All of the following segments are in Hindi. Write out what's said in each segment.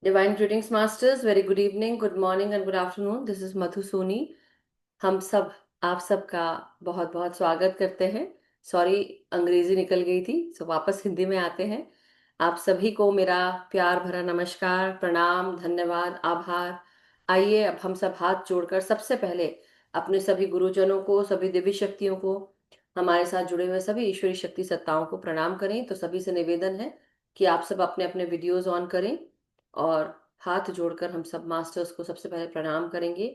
Divine greetings, masters. Very good evening, good morning, and good afternoon. This is Madhu Soni. हम सब आप सबका बहुत बहुत स्वागत करते हैं। सॉरी, अंग्रेजी निकल गई थी, सो वापस हिंदी में आते हैं। आप सभी को मेरा प्यार भरा नमस्कार, प्रणाम, धन्यवाद, आभार। आइए अब हम सब हाथ जोड़कर सबसे पहले अपने सभी गुरुजनों को, सभी दिव्य शक्तियों को, हमारे साथ जुड़े हुए सभी ईश्वरी शक्ति सत्ताओं को प्रणाम करें। तो सभी से निवेदन है कि आप सब अपने अपने वीडियोस ऑन करें और हाथ जोड़कर हम सब मास्टर्स को सबसे पहले प्रणाम करेंगे,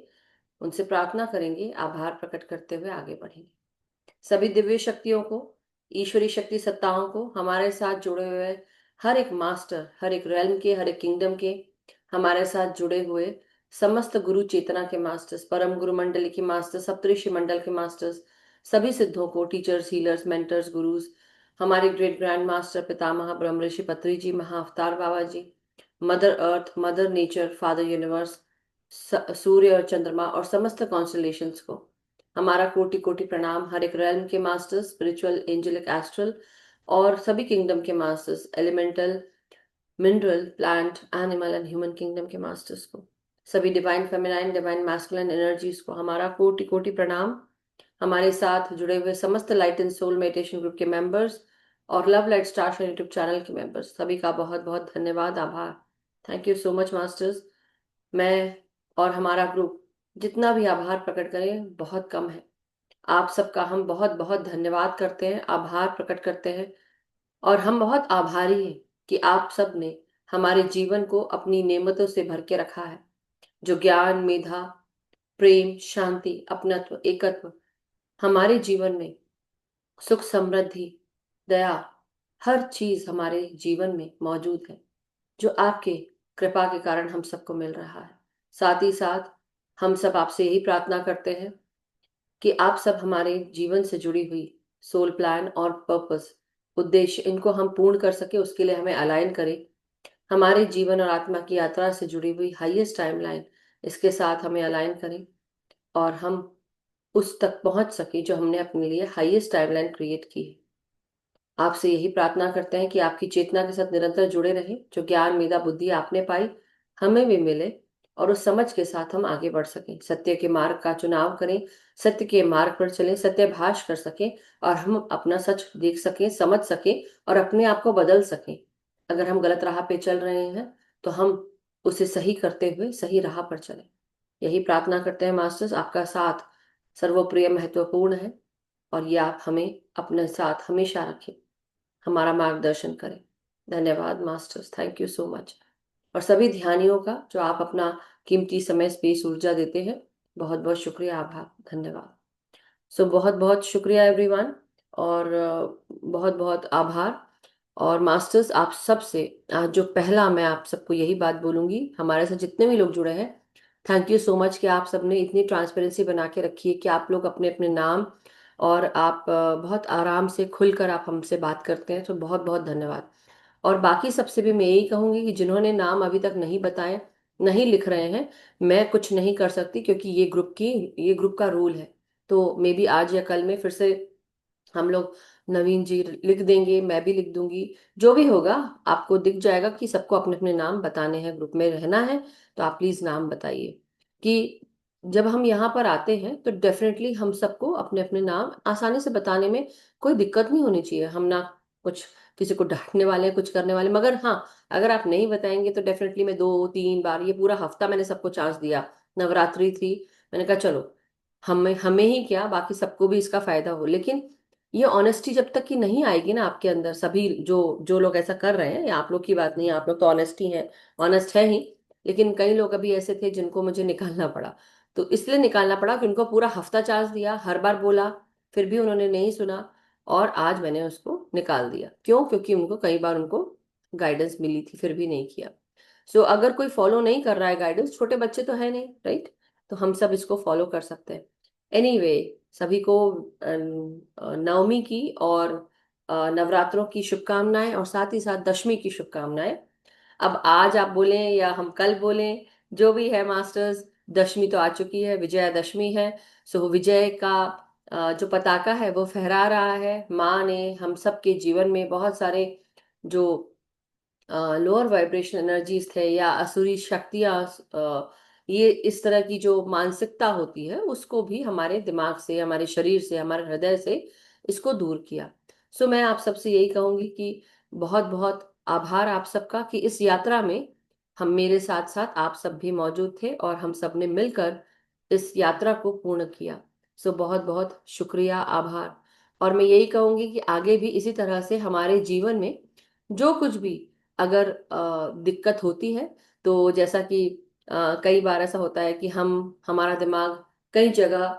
उनसे प्रार्थना करेंगे, आभार प्रकट करते हुए आगे बढ़ेंगे। सभी दिव्य शक्तियों को, ईश्वरी शक्ति सत्ताओं को, हमारे साथ जुड़े हुए हर एक मास्टर, हर एक रेल्म के, हर एक किंगडम के, हमारे साथ जुड़े हुए समस्त गुरु चेतना के मास्टर्स, परम गुरु मंडली के मास्टर्स, सप्तऋषि मंडल के मास्टर्स, सभी सिद्धों को, टीचर्स, हीलर्स, मेंटर्स, गुरुज, हमारे ग्रेट ग्रैंड मास्टर पितामह Brahmarshi Patri ji, Mahavatar Baba ji, mother earth, mother nature, father universe, सूर्य और चंद्रमा और समस्त कॉन्स्टलेशंस को हमारा कोटि कोटि प्रणाम। हर एक रेल्म के मास्टर्स, स्पिरिचुअल, एंजेलिक, एस्ट्रल और सभी किंगडम के masters, elemental, mineral, plant, animal and human kingdom के मास्टर्स को, सभी divine feminine, divine masculine energies को हमारा कोटि कोटि प्रणाम। हमारे साथ जुड़े हुए समस्त light and soul meditation group के मेंबर्स और love light star YouTube channel के मेंबर्स, सभी का बहुत बहुत धन्यवाद, आभार। Thank you so much masters. मैं और हमारा ग्रुप जितना भी आभार प्रकट करें बहुत कम है। आप सबका हम बहुत बहुत धन्यवाद करते हैं, आभार प्रकट करते हैं और हम बहुत आभारी हैं कि आप सब ने हमारे जीवन को अपनी नेमतों से भर के रखा है। जो ज्ञान, मेधा, प्रेम, शांति, अपनत्व, एकत्व हमारे जीवन में, सुख, समृद्धि, दया, हर चीज हमारे जीवन में मौजूद है, जो आपके कृपा के कारण हम सबको मिल रहा है। साथ ही साथ हम सब आपसे यही प्रार्थना करते हैं कि आप सब हमारे जीवन से जुड़ी हुई सोल प्लान और पर्पस, उद्देश्य, इनको हम पूर्ण कर सके, उसके लिए हमें अलाइन करें। हमारे जीवन और आत्मा की यात्रा से जुड़ी हुई हाईएस्ट टाइमलाइन, इसके साथ हमें अलाइन करें और हम उस तक पहुंच सके जो हमने अपने लिए हाईएस्ट टाइमलाइन क्रिएट की है। आपसे यही प्रार्थना करते हैं कि आपकी चेतना के साथ निरंतर जुड़े रहें। जो ज्ञान, मेधा, बुद्धि आपने पाई, हमें भी मिले और उस समझ के साथ हम आगे बढ़ सकें, सत्य के मार्ग का चुनाव करें, सत्य के मार्ग पर चलें, सत्याभास कर सकें और हम अपना सच देख सकें, समझ सकें और अपने आप को बदल सकें। अगर हम गलत राह पे चल रहे हैं तो हम उसे सही करते हुए सही राह पर चलें। यही प्रार्थना करते हैं मास्टर्स। आपका साथ सर्वप्रिय, महत्वपूर्ण है और ये आप हमें अपने साथ हमेशा रखें, हमारा मार्गदर्शन करें। धन्यवाद masters, thank you so much. और सभी ध्यानियों का जो आप अपना कीमती समय, स्पेस, ऊर्जा देते हैं, बहुत बहुत शुक्रिया, आभार, धन्यवाद। सो बहुत बहुत शुक्रिया एवरीवन और बहुत बहुत आभार। और मास्टर्स, आप सब से आज जो पहला मैं आप सबको यही बात बोलूंगी, हमारे साथ जितने भी लोग जुड़े हैं, थैंक यू सो मच कि आप सबने इतनी ट्रांसपेरेंसी बना के रखी है कि आप लोग अपने अपने नाम और आप बहुत आराम से खुलकर आप हमसे बात करते हैं, तो बहुत बहुत धन्यवाद। और बाकी सबसे भी मैं यही कहूंगी कि जिन्होंने नाम अभी तक नहीं बताए, नहीं लिख रहे हैं, मैं कुछ नहीं कर सकती क्योंकि ये ग्रुप का रूल है। तो मे बी आज या कल में फिर से हम लोग, नवीन जी लिख देंगे, मैं भी लिख दूंगी, जो भी होगा आपको दिख जाएगा कि सबको अपने अपने नाम बताने हैं, ग्रुप में रहना है। तो आप प्लीज नाम बताइए कि जब हम यहाँ पर आते हैं तो डेफिनेटली हम सबको अपने अपने नाम आसानी से बताने में कोई दिक्कत नहीं होनी चाहिए। हम ना कुछ किसी को डांटने वाले हैं, कुछ करने वाले, मगर हाँ, अगर आप नहीं बताएंगे तो डेफिनेटली मैं 2 3 बार, ये पूरा हफ्ता मैंने सबको चांस दिया, नवरात्रि थी, मैंने कहा चलो हमें हमें ही क्या, बाकी सबको भी इसका फायदा हो। लेकिन ये ऑनेस्टी जब तक कि नहीं आएगी ना आपके अंदर, सभी जो जो लोग ऐसा कर रहे हैं, ये आप लोग की बात नहीं है, आप लोग तो ऑनेस्टी हैं, ऑनेस्ट है ही, लेकिन कई लोग अभी ऐसे थे जिनको मुझे निकालना पड़ा। तो इसलिए निकालना पड़ा कि उनको पूरा हफ्ता चार्ज दिया, हर बार बोला, फिर भी उन्होंने नहीं सुना और आज मैंने उसको निकाल दिया। क्यों? क्योंकि उनको कई बार उनको गाइडेंस मिली थी, फिर भी नहीं किया। सो अगर कोई फॉलो नहीं कर रहा है गाइडेंस, छोटे बच्चे तो है नहीं, राइट, तो हम सब इसको फॉलो कर सकते हैं। एनीवे, सभी को नवमी की और नवरात्रों की शुभकामनाएं और साथ ही साथ दशमी की शुभकामनाएं। अब आज आप बोलें या हम कल बोलें, जो भी है मास्टर्स, दशमी तो आ चुकी है, विजयादशमी है। सो विजय का जो पताका है वो फहरा रहा है। माँ ने हम सबके जीवन में बहुत सारे जो लोअर वाइब्रेशन एनर्जीज थे या असुरी शक्तियां, ये इस तरह की जो मानसिकता होती है उसको भी हमारे दिमाग से, हमारे शरीर से, हमारे हृदय से इसको दूर किया। सो मैं आप सबसे यही कहूंगी कि बहुत बहुत आभार आप सबका कि इस यात्रा में हम, मेरे साथ साथ आप सब भी मौजूद थे और हम सब ने मिलकर इस यात्रा को पूर्ण किया। सो बहुत बहुत शुक्रिया, आभार। और मैं यही कहूंगी कि आगे भी इसी तरह से हमारे जीवन में जो कुछ भी अगर दिक्कत होती है, तो जैसा कि कई बार ऐसा होता है कि हमारा दिमाग कई जगह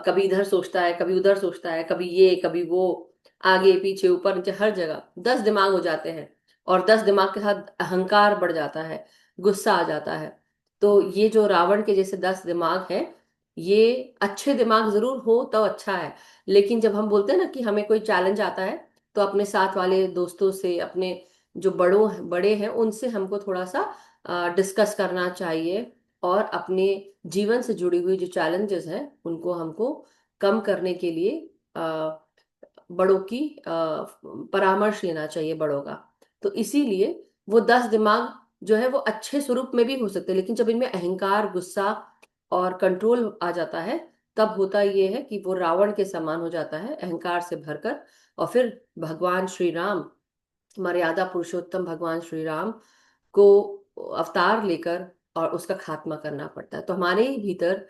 कभी इधर सोचता है, कभी उधर सोचता है, कभी ये कभी वो, आगे पीछे ऊपर नीचे हर जगह 10 दिमाग हो जाते हैं। और 10 दिमाग के साथ अहंकार बढ़ जाता है, गुस्सा आ जाता है। तो ये जो रावण के जैसे 10 दिमाग है, ये अच्छे दिमाग जरूर हो तो अच्छा है। लेकिन जब हम बोलते हैं ना कि हमें कोई चैलेंज आता है, तो अपने साथ वाले दोस्तों से, अपने जो बड़े हैं उनसे हमको थोड़ा सा डिस्कस करना चाहिए। और अपने जीवन से जुड़ी हुई जो चैलेंजेस हैं उनको हमको कम करने के लिए बड़ों की परामर्श लेना चाहिए, बड़ों का। तो इसीलिए वो 10 दिमाग जो है वो अच्छे स्वरूप में भी हो सकते हैं, लेकिन जब इनमें अहंकार, गुस्सा और कंट्रोल आ जाता है, तब होता ये है कि वो रावण के समान हो जाता है, अहंकार से भरकर। और फिर भगवान श्री राम, मर्यादा पुरुषोत्तम भगवान श्री राम को अवतार लेकर और उसका खात्मा करना पड़ता है। तो हमारे ही भीतर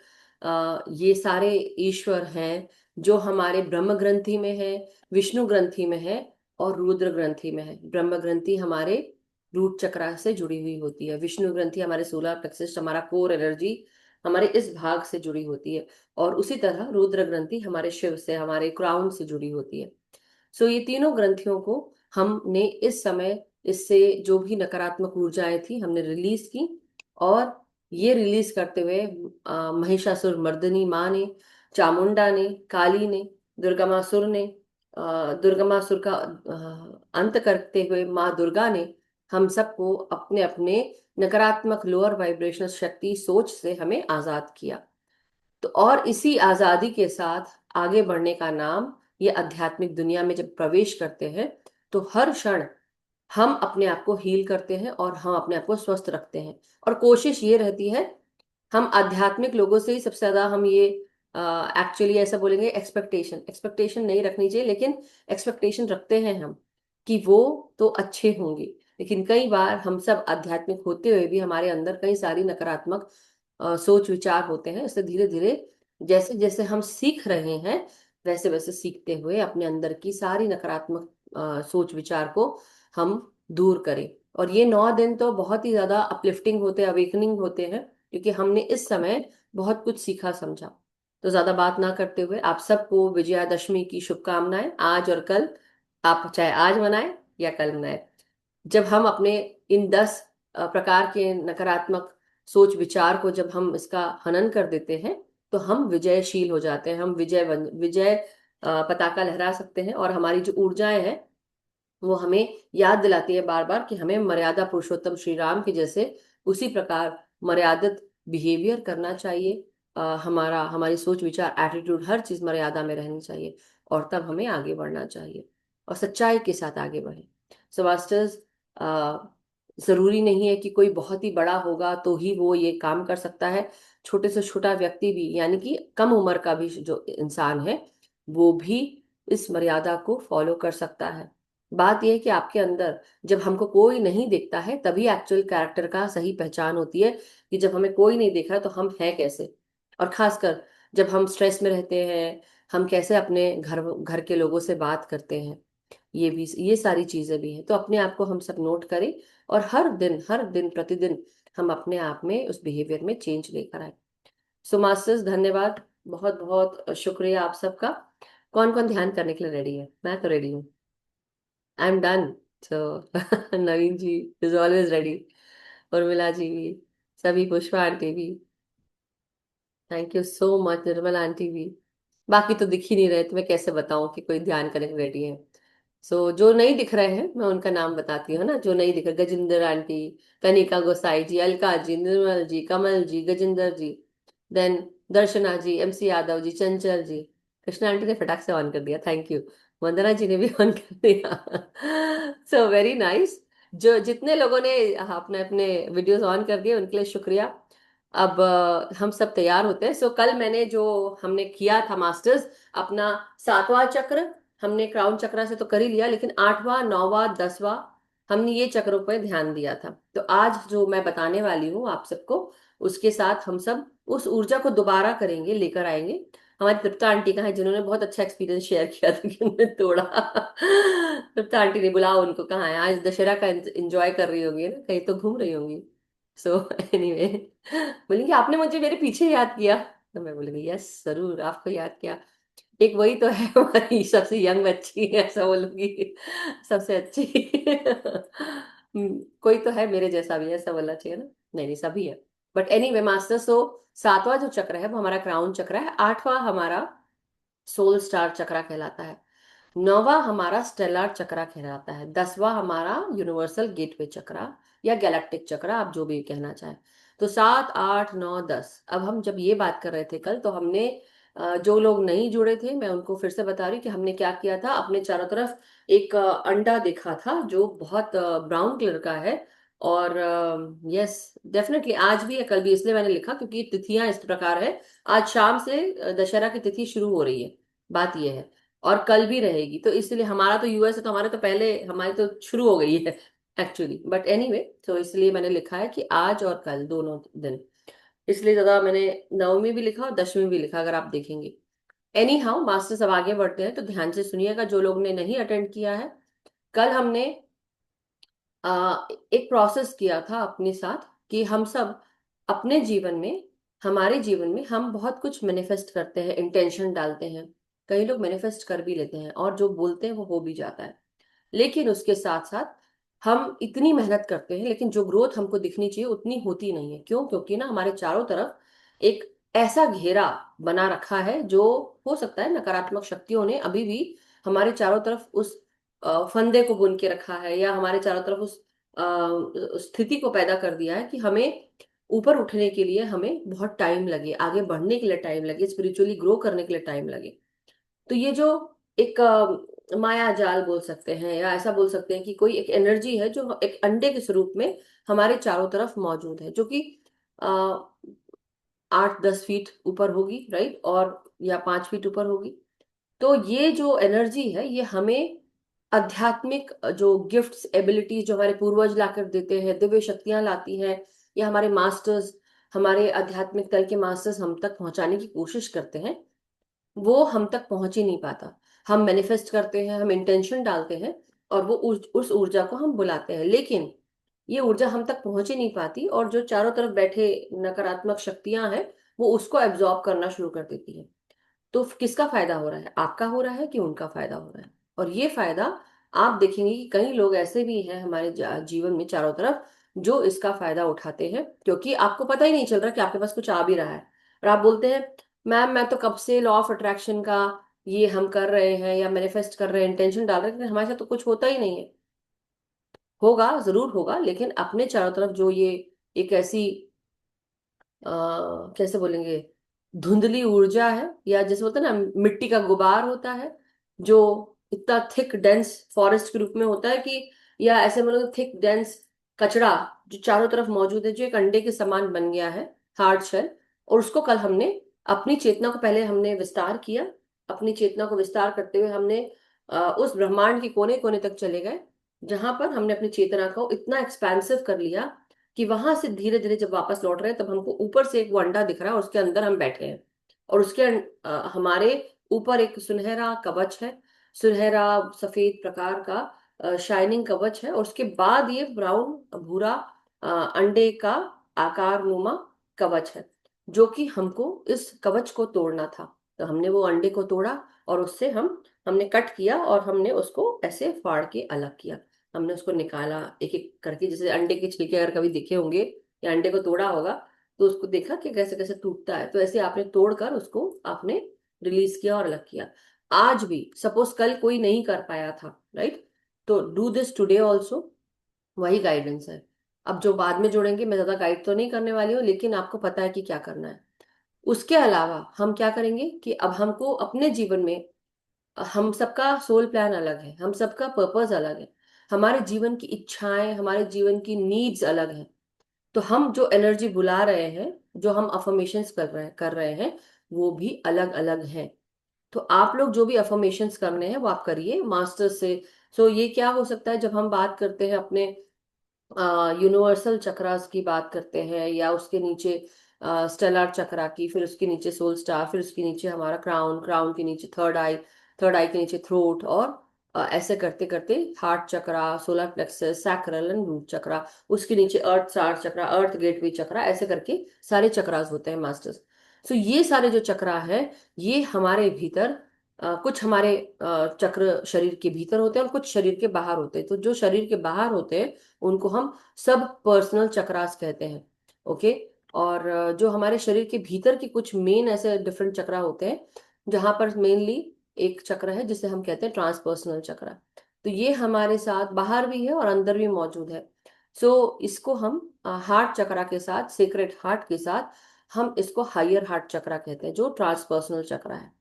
ये सारे ईश्वर हैं जो हमारे ब्रह्म ग्रंथि में है, विष्णु ग्रंथि में है और रुद्र ग्रंथि में है। ब्रह्म ग्रंथि हमारे रूट चक्र से जुड़ी हुई होती है, विष्णु ग्रंथि हमारे सोलर प्लेक्सस, हमारा कोर एनर्जी हमारे इस भाग से जुड़ी होती है। और उसी तरह रुद्र ग्रंथि हमारे शिव से, हमारे क्राउन से जुड़ी होती है। सो ये तीनों ग्रंथियों को हमने इस समय, इससे जो भी नकारात्मक ऊर्जाएं थी हमने रिलीज की। और ये रिलीज करते हुए महिषासुर मर्दिनी माँ ने, चामुंडा ने, काली ने, दुर्गमासुर ने, दुर्गमासुर का अंत करते हुए माँ दुर्गा ने हम सबको अपने अपने नकारात्मक लोअर वाइब्रेशनल शक्ति सोच से हमें आजाद किया। तो और इसी आजादी के साथ आगे बढ़ने का नाम, ये आध्यात्मिक दुनिया में जब प्रवेश करते हैं, तो हर क्षण हम अपने आप को हील करते हैं और हम अपने आप को स्वस्थ रखते हैं। और कोशिश ये रहती है, हम आध्यात्मिक लोगों से ही सबसे ज्यादा हम ये एक्चुअली ऐसा बोलेंगे, एक्सपेक्टेशन एक्सपेक्टेशन नहीं रखनी चाहिए, लेकिन एक्सपेक्टेशन रखते हैं हम कि वो तो अच्छे होंगे। लेकिन कई बार हम सब आध्यात्मिक होते हुए भी हमारे अंदर कई सारी नकारात्मक सोच विचार होते हैं। इससे धीरे धीरे जैसे जैसे हम सीख रहे हैं, वैसे वैसे सीखते हुए अपने अंदर की सारी नकारात्मक सोच विचार को हम दूर करें। और ये 9 दिन तो बहुत ही ज्यादा अपलिफ्टिंग होते हैं, अवेकनिंग होते हैं, क्योंकि हमने इस समय बहुत कुछ सीखा समझा। तो ज्यादा बात ना करते हुए आप सबको विजयादशमी की शुभकामनाएं, आज और कल। आप चाहे आज मनाएं या कल मनाएं। जब हम अपने इन 10 प्रकार के नकारात्मक सोच विचार को जब हम इसका हनन कर देते हैं, तो हम विजयशील हो जाते हैं। हम विजय पताका लहरा सकते हैं। और हमारी जो ऊर्जाएं हैं वो हमें याद दिलाती है बार बार कि हमें मर्यादा पुरुषोत्तम श्री राम के जैसे उसी प्रकार मर्यादित बिहेवियर करना चाहिए। हमारी सोच विचार, एटीट्यूड, हर चीज मर्यादा में रहनी चाहिए। और तब हमें आगे बढ़ना चाहिए और सच्चाई के साथ आगे बढ़े। सो मास्टर्स, जरूरी नहीं है कि कोई बहुत ही बड़ा होगा तो ही वो ये काम कर सकता है। छोटे से छोटा व्यक्ति भी, यानी कि कम उम्र का भी जो इंसान है, वो भी इस मर्यादा को फॉलो कर सकता है। बात यह है कि आपके अंदर जब हमको कोई नहीं देखता है, तभी एक्चुअल कैरेक्टर का सही पहचान होती है कि जब हमें कोई नहीं देख रहा तो हम हैं कैसे। और खासकर जब हम स्ट्रेस में रहते हैं, हम कैसे अपने घर घर के लोगों से बात करते हैं, ये सारी चीजें भी हैं। तो अपने आप को हम सब नोट करें और हर दिन प्रतिदिन हम अपने आप में उस बिहेवियर में चेंज लेकर आए। सो मास्टर्स, धन्यवाद, बहुत बहुत शुक्रिया आप सबका। कौन कौन ध्यान करने के लिए रेडी है? मैं तो रेडी हूँ। I am done. So Naveen ji is always ready, Urmila ji भी, सभी, पुष्पा आंटी भी, thank you so much, Nirmala aunty भी। बाकी तो दिख ही नहीं रहे तो मैं कैसे बताऊं कि कोई ध्यान करने को रेडी है। सो जो नहीं दिख रहे हैं मैं उनका नाम बताती हूँ ना। जो नहीं दिख रहे, गजेंद्र आंटी, कनिका गोसाई जी, अलका जी, निर्मल जी, कमल जी, गजेंद्र जी, देन दर्शना जी, MC यादव जी, चंचल जी। कृष्णा आंटी ने फटाक से ऑन कर दिया, थैंक यू। वंदना जी ने भी ऑन कर दिया। So very nice. जो जितने लोगों ने अपने अपने वीडियोस ऑन कर दिए उनके लिए शुक्रिया। अब हम सब तैयार होते हैं। सो कल मैंने जो हमने किया था मास्टर्स, अपना 7वां चक्र हमने क्राउन चक्र से तो कर ही लिया, लेकिन 8वां 9वां 10वां हमने ये चक्रों पर ध्यान दिया था। तो आज जो मैं बताने वाली हूँ आप सबको, उसके साथ हम सब उस ऊर्जा को दोबारा करेंगे, लेकर आएंगे। हमारी तृप्ता आंटी का है, जिन्होंने बहुत अच्छा एक्सपीरियंस शेयर किया था कि उन्होंने तोड़ा। तृप्ता आंटी ने बुलाओ उनको, कहाँ है आज, दशहरा का एंजॉय कर रही होंगी ना, कहीं तो घूम रही होंगी। सो एनीवे, बोलेंगे आपने मुझे मेरे पीछे याद किया। तो मैं बोलूंगी यस जरूर आपको याद किया। एक वही तो है हमारी सबसे यंग बच्ची, ऐसा बोलूंगी, सबसे अच्छी। कोई तो है मेरे जैसा भी, ऐसा बोलना चाहिए ना। नहीं नहीं, सभी है। बट एनीवे मास्टर, सो 7वां जो चक्र है वो हमारा क्राउन चक्र है, 8वां हमारा सोल स्टार चक्रा कहलाता है, 9वां हमारा स्टेलर चक्रा कहलाता है, 10वां हमारा यूनिवर्सल गेटवे चक्रा या गैलेक्टिक चक्रा, आप जो भी कहना चाहें। तो 7 8 9 10, अब हम जब ये बात कर रहे थे कल, तो हमने जो लोग नहीं जुड़े थे मैं उनको फिर से बता रही हूँ कि हमने क्या किया था। अपने चारों तरफ एक अंडा देखा था जो बहुत ब्राउन कलर का है। और यस, डेफिनेटली आज भी है, कल भी, इसलिए मैंने लिखा क्योंकि तिथियां इस प्रकार है। आज शाम से दशहरा की तिथि शुरू हो रही है, बात यह है। और कल भी रहेगी, तो इसलिए हमारा तो यूएस है, तो हमारे तो पहले हमारी तो शुरू हो गई है एक्चुअली। बट एनीवे, तो इसलिए मैंने लिखा है कि आज और कल दोनों दिन, इसलिए ज्यादा मैंने नवमी भी लिखा और दशमी भी लिखा, अगर आप देखेंगे। एनी हाउ मास्टर, सब आगे बढ़ते हैं तो ध्यान से सुनिएगा जो लोग ने नहीं अटेंड किया है। कल हमने एक प्रोसेस किया था अपने साथ कि हम सब अपने जीवन में, हमारे जीवन में हम बहुत कुछ मैनिफेस्ट करते हैं, इंटेंशन डालते हैं। कई लोग मैनिफेस्ट कर भी लेते हैं और जो बोलते हैं वो हो भी जाता है। लेकिन उसके साथ साथ हम इतनी मेहनत करते हैं, लेकिन जो ग्रोथ हमको दिखनी चाहिए उतनी होती नहीं है। क्यों? क्योंकि ना हमारे चारों तरफ एक ऐसा घेरा बना रखा है, जो हो सकता है नकारात्मक शक्तियों ने अभी भी हमारे चारों तरफ उस फंदे को बुन के रखा है, या हमारे चारों तरफ उस स्थिति को पैदा कर दिया है कि हमें ऊपर उठने के लिए हमें बहुत टाइम लगे, आगे बढ़ने के लिए टाइम लगे, स्पिरिचुअली ग्रो करने के लिए टाइम लगे। तो ये जो एक माया जाल बोल सकते हैं, या ऐसा बोल सकते हैं कि कोई एक एनर्जी है जो एक अंडे के स्वरूप में हमारे चारों तरफ मौजूद है, जो कि 8 10 फीट ऊपर होगी, राइट, और या 5 फीट ऊपर होगी। तो ये जो एनर्जी है ये हमें आध्यात्मिक जो गिफ्ट्स एबिलिटीज जो हमारे पूर्वज लाकर देते हैं, दिव्य शक्तियां लाती हैं, या हमारे मास्टर्स, हमारे आध्यात्मिक तल के मास्टर्स हम तक पहुंचाने की कोशिश करते हैं, वो हम तक पहुंच ही नहीं पाता। हम मैनिफेस्ट करते हैं, हम इंटेंशन डालते हैं, और वो उस ऊर्जा को हम बुलाते हैं, लेकिन ये ऊर्जा हम तक पहुंच ही नहीं पाती, और जो चारों तरफ बैठे नकारात्मक शक्तियां हैं वो उसको एब्जॉर्ब करना शुरू कर देती है। तो किसका फायदा हो रहा है? आपका हो रहा है कि उनका फायदा हो रहा है? और ये फायदा आप देखेंगे कि कई लोग ऐसे भी हैं हमारे जीवन में चारों तरफ, जो इसका फायदा उठाते हैं, क्योंकि आपको पता ही नहीं चल रहा कि आपके पास कुछ आ भी रहा है। और आप बोलते हैं मैम मैं तो कब से लॉ ऑफ अट्रैक्शन का ये हम कर रहे हैं, या मैनिफेस्ट कर रहे हैं, इंटेंशन डाल रहे हैं, लेकिन हमारे साथ तो कुछ होता ही नहीं है। होगा, जरूर होगा, लेकिन अपने चारों तरफ जो ये एक ऐसी कैसे बोलेंगे, धुंधली ऊर्जा है, या जैसे बोलते हैं ना मिट्टी का गुबार होता है, जो इतना थिक डेंस फॉरेस्ट के रूप में होता है कि, या ऐसे मतलब थिक डेंस कचरा जो चारों तरफ मौजूद है, जो एक अंडे के समान बन गया है, हार्ड शेल। और उसको कल हमने अपनी चेतना को पहले हमने विस्तार किया। अपनी चेतना को विस्तार करते हुए हमने उस ब्रह्मांड के कोने कोने तक चले गए, जहां पर हमने अपनी चेतना को इतना एक्सपेंसिव कर लिया कि वहां से धीरे धीरे जब वापस लौट रहे हैं, तब हमको ऊपर से एक वो अंडा दिख रहा है और उसके अंदर हम बैठे हैं। और उसके हमारे ऊपर एक सुनहरा कवच है, सुनहरा सफेद प्रकार का शाइनिंग कवच है, और उसके बाद ये ब्राउन भूरा अंडे का आकार नुमा कवच है, जो कि हमको इस कवच को तोड़ना था। तो हमने वो अंडे को तोड़ा, और उससे हमने कट किया, और हमने उसको ऐसे फाड़ के अलग किया। हमने उसको निकाला एक एक करके, जैसे अंडे के छिलके अगर कभी दिखे होंगे या अंडे को तोड़ा होगा, तो उसको देखा कि कैसे कैसे टूटता है, तो ऐसे आपने तोड़कर उसको आपने रिलीज किया और अलग किया। आज भी सपोज कल कोई नहीं कर पाया था, राइट, तो डू दिस टुडे ऑल्सो, वही गाइडेंस है। अब जो बाद में जुड़ेंगे, मैं ज्यादा गाइड तो नहीं करने वाली हूँ, लेकिन आपको पता है कि क्या करना है। उसके अलावा हम क्या करेंगे कि अब हमको अपने जीवन में, हम सबका सोल प्लान अलग है, हम सबका पर्पस अलग है। हमारे जीवन की इच्छाएं, हमारे जीवन की नीड्स अलग हैं। तो हम जो एनर्जी बुला रहे हैं, जो हम अफर्मेशंस कर रहे हैं वो भी अलग अलग हैं। तो आप लोग जो भी अफर्मेशंस करने हैं वो आप करिए मास्टर से। सो ये क्या हो सकता है, जब हम बात करते हैं अपने यूनिवर्सल चक्रास की बात करते हैं, या उसके नीचे स्टेलर चक्रा की, फिर उसके नीचे सोल स्टार, फिर उसके नीचे हमारा क्राउन, क्राउन के नीचे थर्ड आई, थर्ड आई के नीचे थ्रोट, और ऐसे करते करते heart chakra, solar plexus, sacral and root chakra, उसके नीचे अर्थ सार चक्रा, अर्थ गेटवे चक्रा, ऐसे करके सारे चक्रास होते हैं मास्टर्स। सो ये सारे जो चक्रा है, ये हमारे भीतर कुछ हमारे चक्र शरीर के भीतर होते हैं और कुछ शरीर के बाहर होते हैं। तो जो शरीर के बाहर होते हैं उनको हम सब पर्सनल चक्रास कहते हैं। ओके। और जो हमारे शरीर के भीतर के कुछ मेन ऐसे डिफरेंट चक्रा होते हैं, जहां पर मेनली एक चक्र है जिसे हम कहते हैं ट्रांसपर्सनल चक्रा। तो ये हमारे साथ बाहर भी है और अंदर भी मौजूद है। सो इसको हम हार्ट चक्रा के साथ, सीक्रेट हार्ट के साथ, हम इसको हायर हार्ट चक्रा कहते हैं, जो ट्रांसपर्सनल चक्रा है।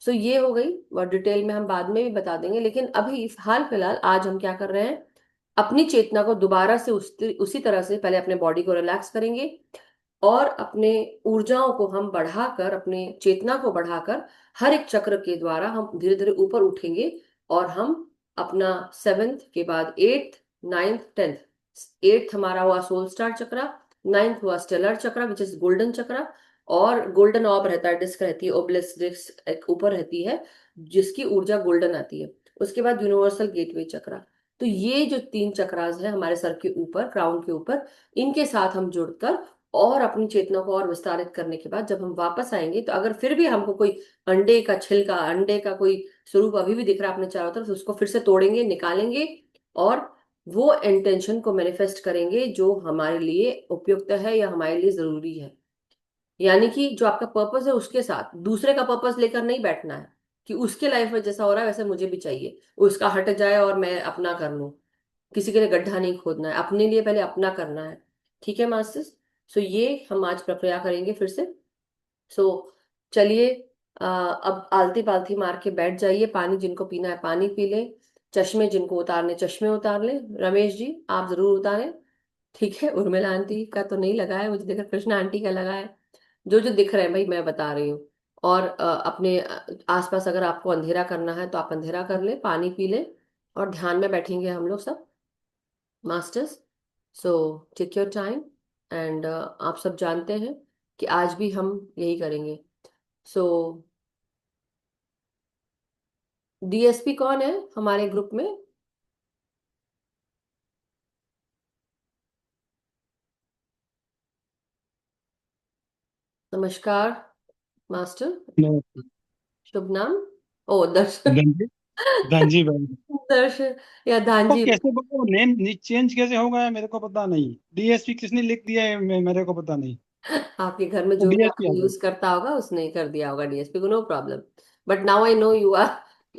सो ये हो गई, और डिटेल में हम बाद में भी बता देंगे, लेकिन अभी हाल फिलहाल आज हम क्या कर रहे हैं, अपनी चेतना को दोबारा से उसी तरह से पहले अपने बॉडी को रिलैक्स करेंगे, और अपने ऊर्जाओं को हम बढ़ाकर, अपने चेतना को बढ़ाकर, हर एक चक्र के द्वारा हम धीरे धीरे ऊपर उठेंगे। और हम अपना सेवेंथ के बाद एट्थ, नाइन्थ, टेंथ, एट्थ हमारा हुआ सोल स्टार चक्रा, नाइन्थ हुआ stellar chakra which is golden chakra, और गोल्डन ऑब रहता है, डिस्क रहती है, ओब्लिस डिस्क एक ऊपर रहती है, जिसकी ऊर्जा गोल्डन आती है। उसके बाद यूनिवर्सल गेटवे चक्रा। तो ये जो तीन चक्रास है हमारे सर के ऊपर, क्राउन के ऊपर, इनके साथ हम जुड़कर और अपनी चेतना को और विस्तारित करने के बाद जब हम वापस आएंगे, तो अगर फिर भी हमको कोई अंडे का छिलका, अंडे का कोई स्वरूप अभी भी दिख रहा है अपने चारों तरफ, तो उसको फिर से तोड़ेंगे, निकालेंगे, और वो इंटेंशन को मैनिफेस्ट करेंगे जो हमारे लिए उपयुक्त है या हमारे लिए जरूरी है। यानी कि जो आपका पर्पस है उसके साथ दूसरे का पर्पस लेकर नहीं बैठना है, कि उसके लाइफ में जैसा हो रहा है वैसे मुझे भी चाहिए, उसका हट जाए और मैं अपना कर लूं। किसी के लिए गड्ढा नहीं खोदना है, अपने लिए पहले अपना करना है। ठीक है मास्टर्स। सो ये हम आज प्रक्रिया करेंगे फिर से। सो चलिए, अब आलती पालती मार के बैठ जाइए, पानी जिनको पीना है पानी पी ले, चश्मे जिनको उतारने चश्मे उतार ले। रमेश जी आप जरूर उतारें। ठीक है, उर्मिला आंटी का तो नहीं लगा है, मुझे देखा कृष्णा आंटी का लगा है। जो जो दिख रहे हैं भाई मैं बता रही हूँ। और अपने आसपास अगर आपको अंधेरा करना है तो आप अंधेरा कर ले, पानी पी ले, और ध्यान में बैठेंगे हम लोग सब masters. So take your time, and आप सब जानते हैं कि आज भी हम यही करेंगे। सो डीएसपी कौन है हमारे ग्रुप में? नमस्कार मास्टर। नमस्ते। शुभ नाम? ओ दर्शन। धनजी। धनजी भाई। दर्शन या वो धांजी? कैसे वो नेम चेंज कैसे हो गया मेरे को पता नहीं। डीएसपी किसने लिख दिया है मेरे को पता नहीं। आपके घर में वो जो भी डीएसपी आपको आ गया। यूज करता होगा उसने कर दिया होगा डीएसपी को, no problem. But now I know you are,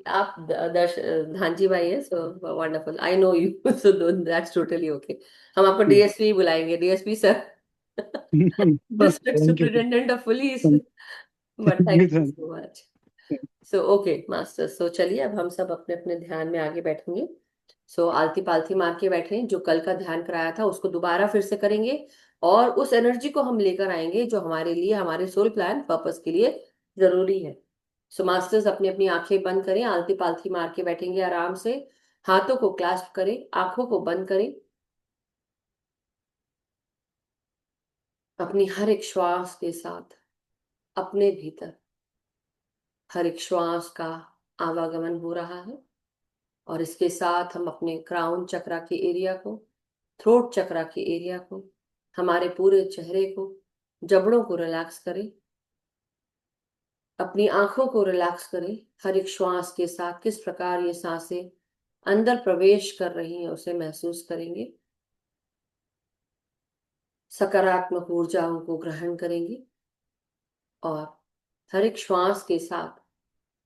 आप दर्श धांजी भाई है, so wonderful, I know you. So that's totally okay. हम आपको डीएसपी बुलाएंगे, DSP sir, district thank you. Superintendent of police. Thank but thank you you. So much. So okay master, so चलिए अब हम सब अपने अपने ध्यान में आगे बैठेंगे। सो आलती पालती मार के बैठे, जो कल का ध्यान कराया था उसको दोबारा फिर से करेंगे, और उस एनर्जी को हम लेकर आएंगे जो हमारे लिए, हमारे सोल प्लान पर्पस के लिए जरूरी है। सो मास्टर्स अपनी अपनी आंखें बंद करें, आलती पालती मार के बैठेंगे आराम से, हाथों को क्लास्प करें, आंखों को बंद करें, अपनी हर एक श्वास के साथ अपने भीतर हर एक श्वास का आवागमन हो रहा है। और इसके साथ हम अपने क्राउन चक्रा के एरिया को, थ्रोट चक्रा के एरिया को, हमारे पूरे चेहरे को, जबड़ों को रिलैक्स करें, अपनी आंखों को रिलैक्स करें। हर एक श्वास के साथ किस प्रकार ये सांसें अंदर प्रवेश कर रही हैं उसे महसूस करेंगे, सकारात्मक ऊर्जाओं को ग्रहण करेंगे, और हर एक श्वास के साथ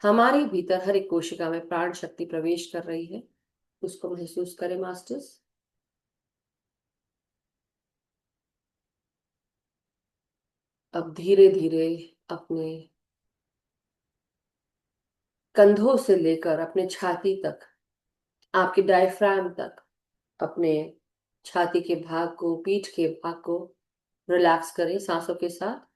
हमारे भीतर हर एक कोशिका में प्राण शक्ति प्रवेश कर रही है, उसको महसूस करें मास्टर्स। अब धीरे धीरे अपने कंधों से लेकर अपने छाती तक, आपके डायफ्राम तक अपने छाती के भाग को, पीठ के भाग को रिलैक्स करें सांसों के साथ।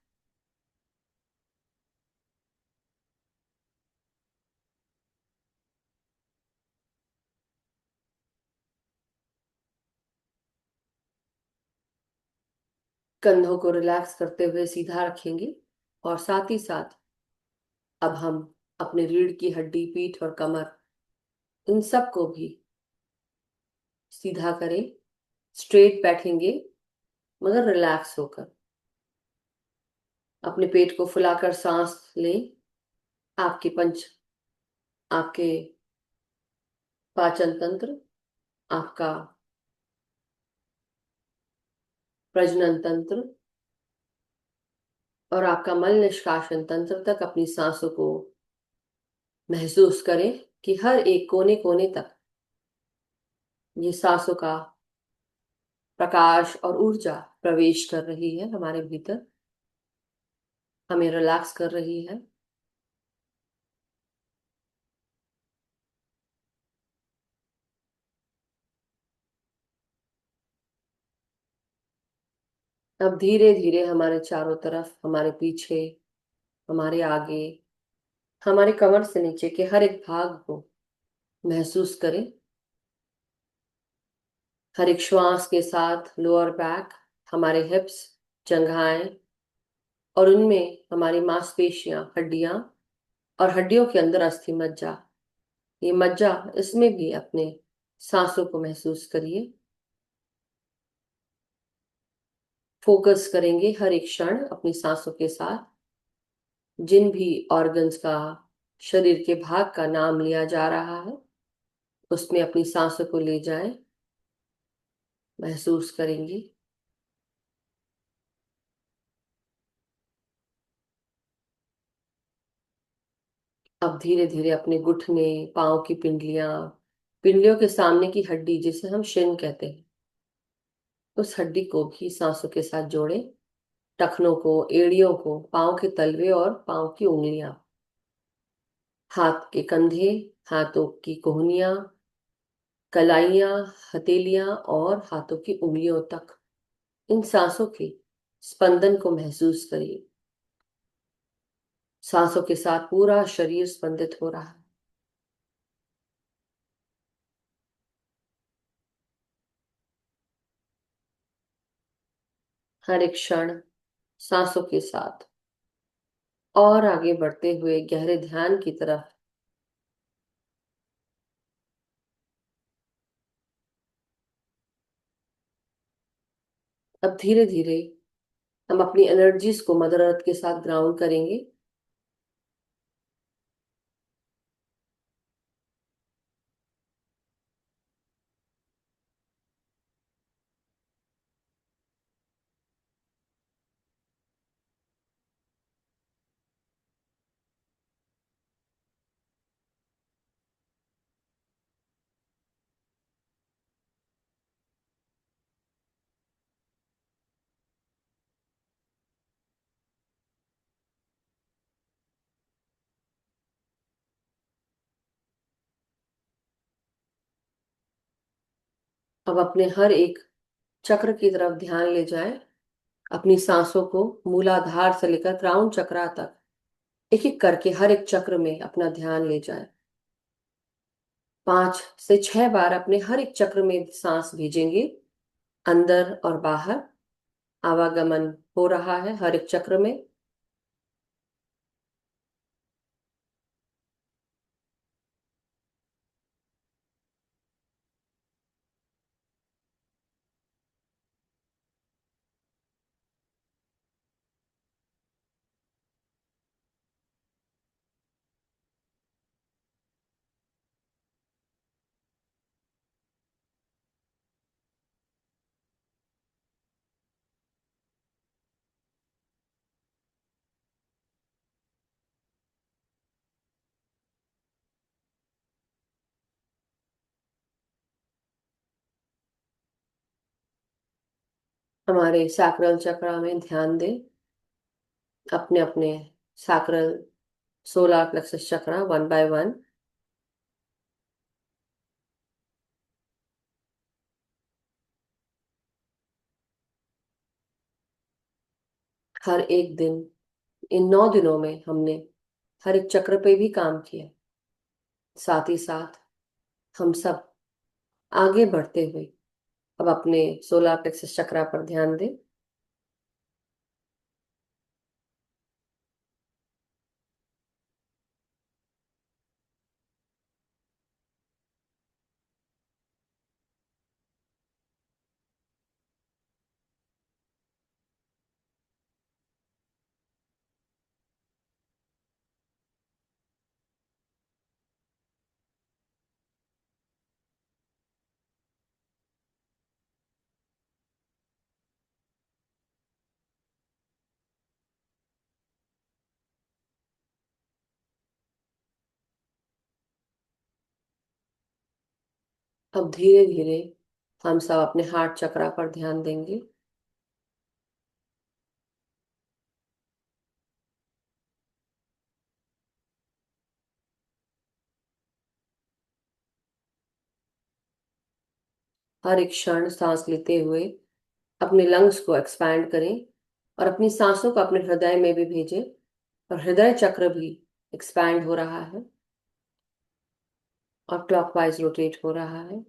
कंधों को रिलैक्स करते हुए सीधा रखेंगे और साथ ही साथ अब हम अपने रीढ़ की हड्डी, पीठ और कमर, इन सब को भी सीधा करें। स्ट्रेट बैठेंगे मगर रिलैक्स होकर। अपने पेट को फुलाकर सांस लें। आपके पंच आपके पाचन तंत्र, आपका प्रजनन तंत्र और आपका मल निष्कासन तंत्र तक अपनी सांसों को महसूस करें कि हर एक कोने कोने तक ये सांसों का प्रकाश और ऊर्जा प्रवेश कर रही है हमारे भीतर, हमें रिलैक्स कर रही है। अब धीरे धीरे हमारे चारों तरफ, हमारे पीछे, हमारे आगे, हमारे कमर से नीचे के हर एक भाग को महसूस करें। हर एक श्वास के साथ लोअर बैक, हमारे हिप्स, जंघाएं और उनमें हमारी मांसपेशियां, हड्डियां और हड्डियों के अंदर अस्थि मज्जा, ये मज्जा, इसमें भी अपने सांसों को महसूस करिए। फोकस करेंगे हर एक क्षण अपनी सांसों के साथ। जिन भी ऑर्गन्स का, शरीर के भाग का नाम लिया जा रहा है, उसमें अपनी सांसों को ले जाएं, महसूस करेंगे। अब धीरे धीरे अपने घुटने, पांव की पिंडलियां, पिंडलियों के सामने की हड्डी जिसे हम शिन कहते हैं, उस हड्डी को भी सांसों के साथ जोड़ें। टखनों को, एड़ियों को, पांव के तलवे और पांव की उंगलियां, हाथ के कंधे, हाथों की कोहनियां, कलाइयां, हथेलियां और हाथों की उंगलियों तक इन सांसों के स्पंदन को महसूस करिए। सांसों के साथ पूरा शरीर स्पंदित हो रहा है। हर एक क्षण सांसों के साथ और आगे बढ़ते हुए गहरे ध्यान की तरफ। अब धीरे धीरे हम अपनी एनर्जीज को मदर अर्थ के साथ ग्राउंड करेंगे। अब अपने हर एक चक्र की तरफ ध्यान ले जाएं। अपनी सांसों को मूलाधार से लेकर क्राउन चक्रा तक एक एक करके हर एक चक्र में अपना ध्यान ले जाएं। 5 से 6 बार अपने हर एक चक्र में सांस भेजेंगे। अंदर और बाहर आवागमन हो रहा है हर एक चक्र में। हमारे सैक्रल चक्र में ध्यान दें। अपने अपने सैक्रल, सोलर प्लेक्सस चक्र 1 बाय 1। हर एक दिन, इन 9 दिनों में हमने हर एक चक्र पे भी काम किया। साथ ही साथ हम सब आगे बढ़ते हुए अब अपने सोलर प्लेक्सस चक्रा पर ध्यान दें। अब धीरे धीरे हम सब अपने हार्ट चक्रा पर ध्यान देंगे। हर एक क्षण सांस लेते हुए अपने लंग्स को एक्सपैंड करें और अपनी सांसों को अपने हृदय में भी भेजें। और हृदय चक्र भी एक्सपैंड हो रहा है और क्लॉकवाइज रोटेट हो रहा है।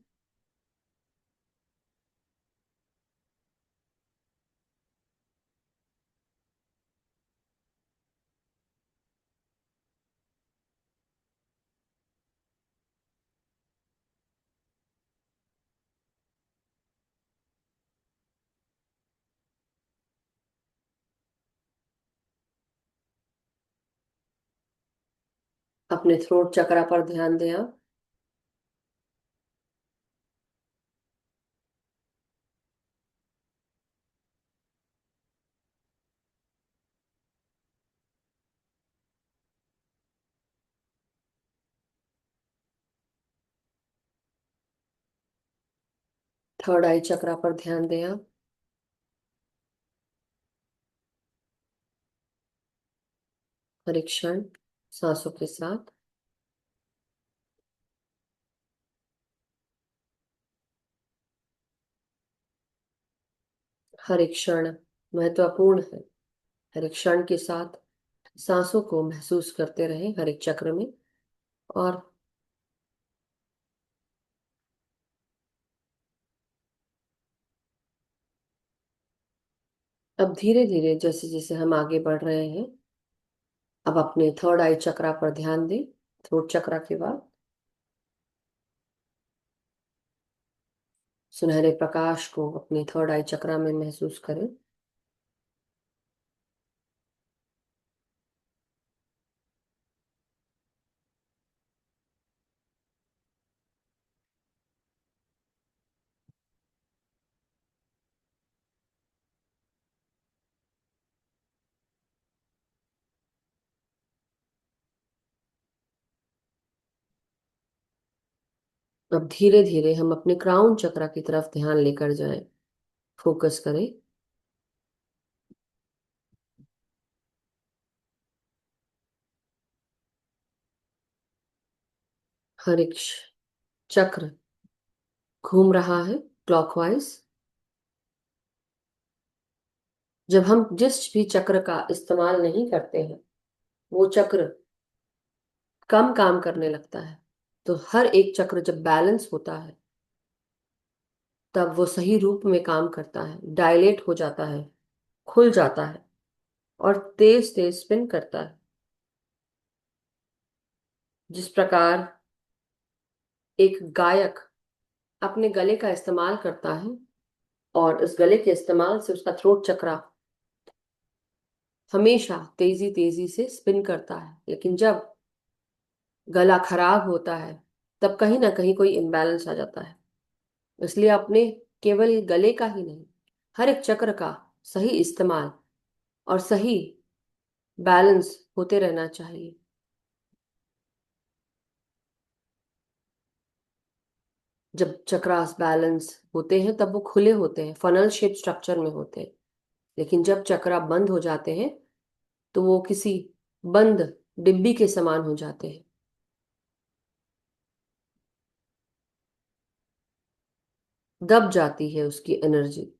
अपने थ्रोट चक्रा पर ध्यान दें आप। थर्ड आई चक्रा पर ध्यान दें आप। हर एक क्षण सांसों के साथ। हर एक क्षण महत्वपूर्ण है। हर एक क्षण के साथ सांसों को महसूस करते रहें हर एक चक्र में। और अब धीरे धीरे जैसे जैसे हम आगे बढ़ रहे हैं, अब अपने थर्ड आई चक्रा पर ध्यान दें। थ्रोट चक्रा के बाद सुनहरे प्रकाश को अपने थर्ड आई चक्रा में महसूस करें। अब धीरे धीरे हम अपने क्राउन चक्रा की तरफ ध्यान लेकर जाएं। फोकस करें। हर एक चक्र घूम रहा है क्लॉकवाइज। जब हम जिस भी चक्र का इस्तेमाल नहीं करते हैं, वो चक्र कम काम करने लगता है। तो हर एक चक्र जब बैलेंस होता है, तब वो सही रूप में काम करता है, डायलेट हो जाता है, खुल जाता है और तेज तेज स्पिन करता है। जिस प्रकार एक गायक अपने गले का इस्तेमाल करता है और इस गले के इस्तेमाल से उसका थ्रोट चक्रा हमेशा तेजी तेजी से स्पिन करता है, लेकिन जब गला खराब होता है, तब कहीं ना कहीं कोई इम्बैलेंस आ जाता है। इसलिए अपने केवल गले का ही नहीं, हर एक चक्र का सही इस्तेमाल और सही बैलेंस होते रहना चाहिए। जब चक्रास बैलेंस होते हैं तब वो खुले होते हैं, फनल शेप स्ट्रक्चर में होते हैं। लेकिन जब चक्रा बंद हो जाते हैं, तो वो किसी बंद डिब्बी के समान हो जाते हैं। दब जाती है उसकी एनर्जी।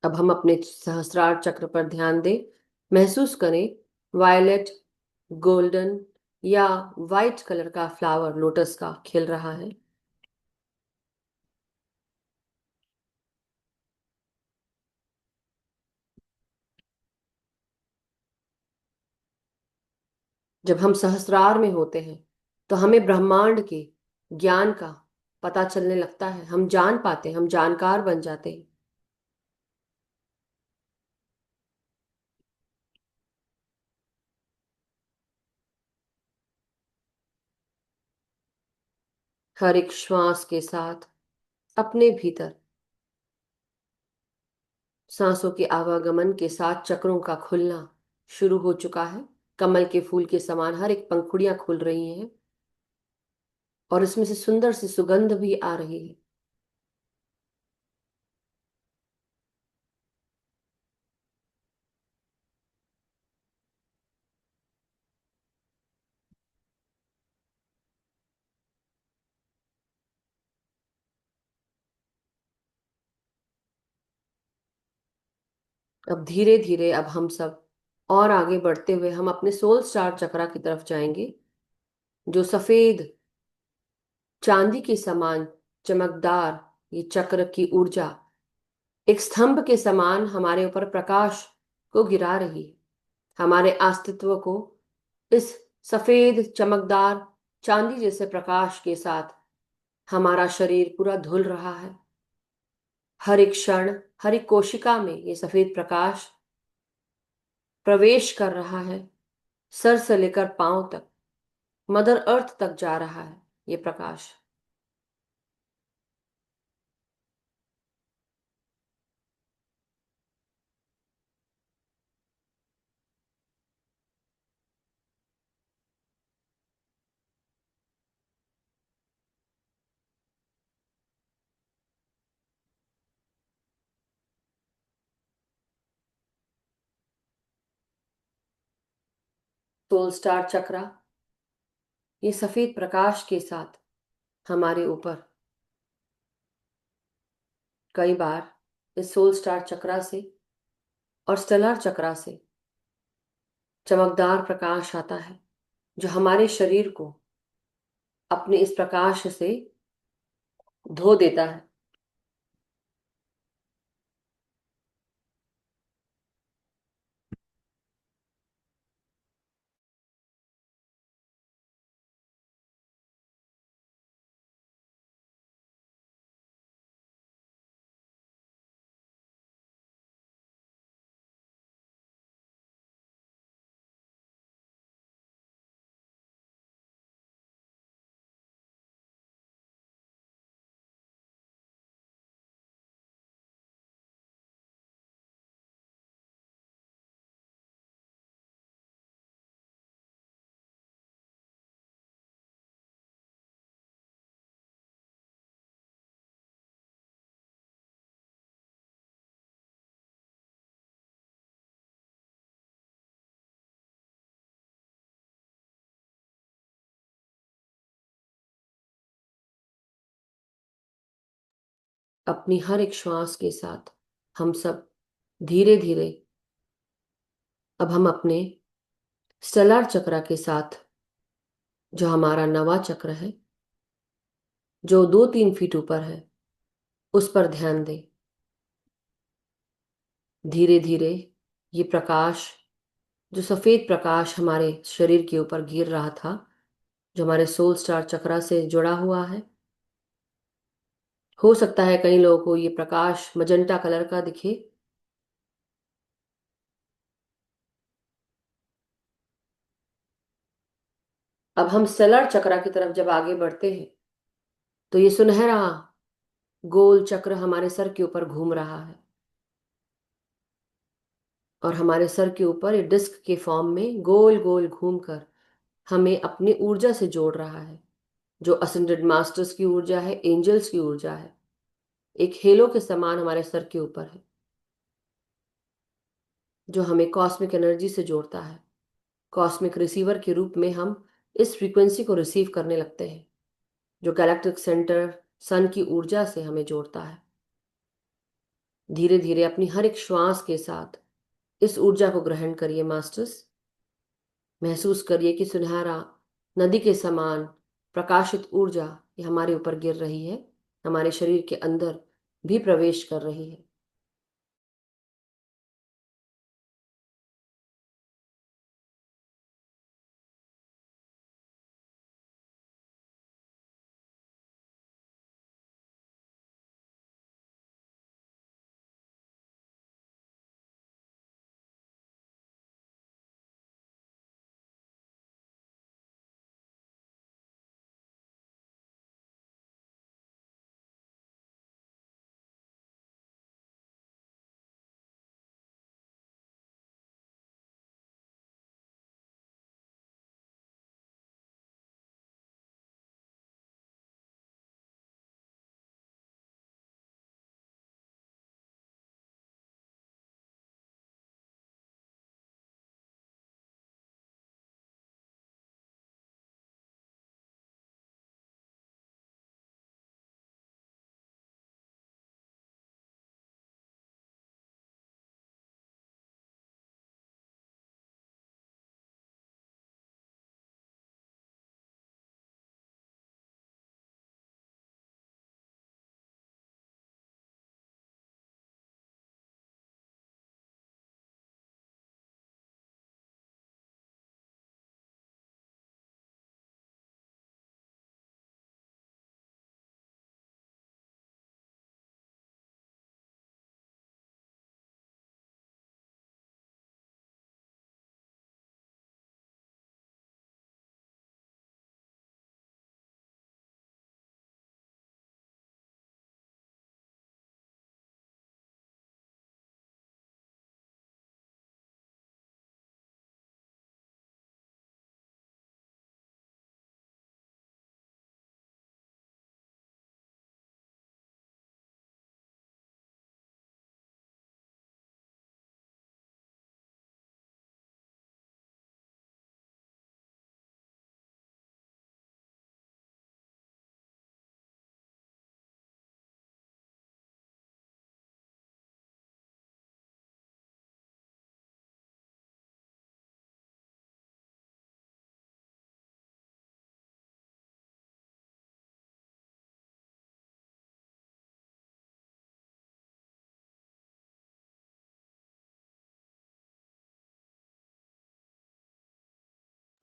अब हम अपने सहस्त्रार चक्र पर ध्यान दें। महसूस करें वायलेट, गोल्डन या वाइट कलर का फ्लावर लोटस का खिल रहा है। जब हम सहस्रार में होते हैं तो हमें ब्रह्मांड के ज्ञान का पता चलने लगता है। हम जान पाते हैं, हम जानकार बन जाते हैं। हर एक श्वास के साथ अपने भीतर सांसों के आवागमन के साथ चक्रों का खुलना शुरू हो चुका है। कमल के फूल के समान हर एक पंखुड़ियां खुल रही हैं और इसमें से सुंदर सी सुगंध भी आ रही है। अब धीरे धीरे अब हम सब और आगे बढ़ते हुए हम अपने सोल स्टार चक्रा की तरफ जाएंगे, जो सफेद चांदी के समान चमकदार ये चक्र की ऊर्जा एक स्तंभ के समान हमारे ऊपर प्रकाश को गिरा रही है। हमारे अस्तित्व को इस सफेद चमकदार चांदी जैसे प्रकाश के साथ हमारा शरीर पूरा धुल रहा है। हर एक क्षण, हर एक कोशिका में ये सफेद प्रकाश प्रवेश कर रहा है। सर से लेकर पांव तक, मदर अर्थ तक जा रहा है ये प्रकाश। सोल स्टार चक्रा ये सफेद प्रकाश के साथ हमारे ऊपर कई बार इस सोल स्टार चक्रा से और स्टेलर चक्रा से चमकदार प्रकाश आता है, जो हमारे शरीर को अपने इस प्रकाश से धो देता है। अपनी हर एक श्वास के साथ हम सब धीरे धीरे अब हम अपने स्टेलर चक्र के साथ, जो हमारा नवा चक्र है, जो 2-3 फीट ऊपर है, उस पर ध्यान दें। धीरे धीरे ये प्रकाश, जो सफेद प्रकाश हमारे शरीर के ऊपर गिर रहा था, जो हमारे सोल स्टार चक्रा से जुड़ा हुआ है, हो सकता है कई लोगों को ये प्रकाश मजेंटा कलर का दिखे। अब हम स्टेलर चक्रा की तरफ जब आगे बढ़ते हैं तो ये सुनहरा गोल चक्र हमारे सर के ऊपर घूम रहा है और हमारे सर के ऊपर ये डिस्क के फॉर्म में गोल गोल घूमकर हमें अपनी ऊर्जा से जोड़ रहा है, जो असेंडेड मास्टर्स की ऊर्जा है, एंजल्स की ऊर्जा है। एक हेलो के समान हमारे सर के ऊपर है, जो हमें कॉस्मिक एनर्जी से जोड़ता है। कॉस्मिक रिसीवर के रूप में हम इस फ्रीक्वेंसी को रिसीव करने लगते हैं, जो गैलेक्टिक सेंटर सन की ऊर्जा से हमें जोड़ता है। धीरे धीरे अपनी हर एक श्वास के साथ इस ऊर्जा को ग्रहण करिए मास्टर्स। महसूस करिए कि सुनहरा नदी के समान प्रकाशित ऊर्जा ये हमारे ऊपर गिर रही है, हमारे शरीर के अंदर भी प्रवेश कर रही है।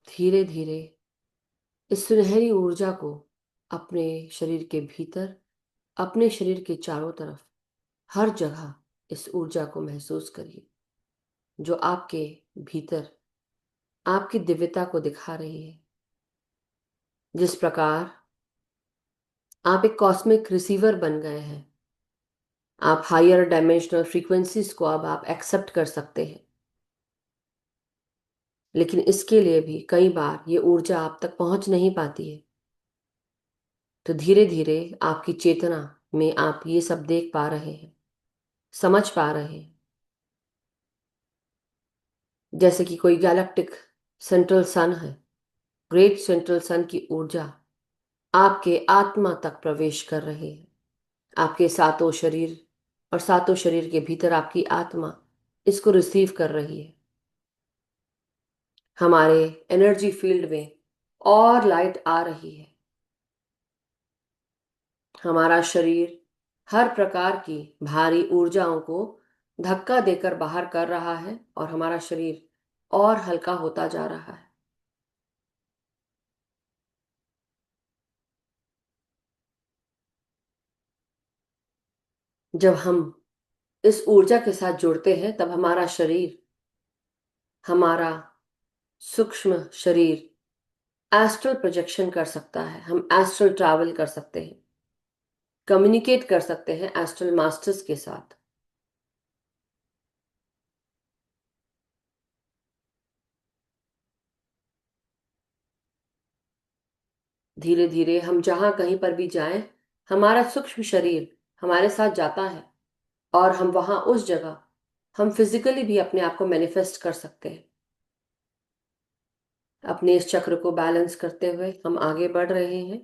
धीरे धीरे इस सुनहरी ऊर्जा को अपने शरीर के भीतर, अपने शरीर के चारों तरफ, हर जगह इस ऊर्जा को महसूस करिए, जो आपके भीतर आपकी दिव्यता को दिखा रही है। जिस प्रकार आप एक कॉस्मिक रिसीवर बन गए हैं, आप हायर डायमेंशनल फ्रीक्वेंसीज को अब आप एक्सेप्ट कर सकते हैं। लेकिन इसके लिए भी कई बार ये ऊर्जा आप तक पहुंच नहीं पाती है। तो धीरे धीरे आपकी चेतना में आप ये सब देख पा रहे हैं, समझ पा रहे हैं। जैसे कि कोई गैलेक्टिक सेंट्रल सन है, ग्रेट सेंट्रल सन की ऊर्जा आपके आत्मा तक प्रवेश कर रही है। आपके सातों शरीर और सातों शरीर के भीतर आपकी आत्मा इसको रिसीव कर रही है। हमारे एनर्जी फील्ड में और लाइट आ रही है। हमारा शरीर हर प्रकार की भारी ऊर्जाओं को धक्का देकर बाहर कर रहा है और हमारा शरीर और हल्का होता जा रहा है। जब हम इस ऊर्जा के साथ जुड़ते हैं तब हमारा शरीर, हमारा सूक्ष्म शरीर एस्ट्रल प्रोजेक्शन कर सकता है। हम एस्ट्रल ट्रैवल कर सकते हैं, कम्युनिकेट कर सकते हैं एस्ट्रल मास्टर्स के साथ। धीरे धीरे हम जहां कहीं पर भी जाएं, हमारा सूक्ष्म शरीर हमारे साथ जाता है और हम वहां उस जगह हम फिजिकली भी अपने आप को मैनिफेस्ट कर सकते हैं। अपने इस चक्र को बैलेंस करते हुए हम आगे बढ़ रहे हैं।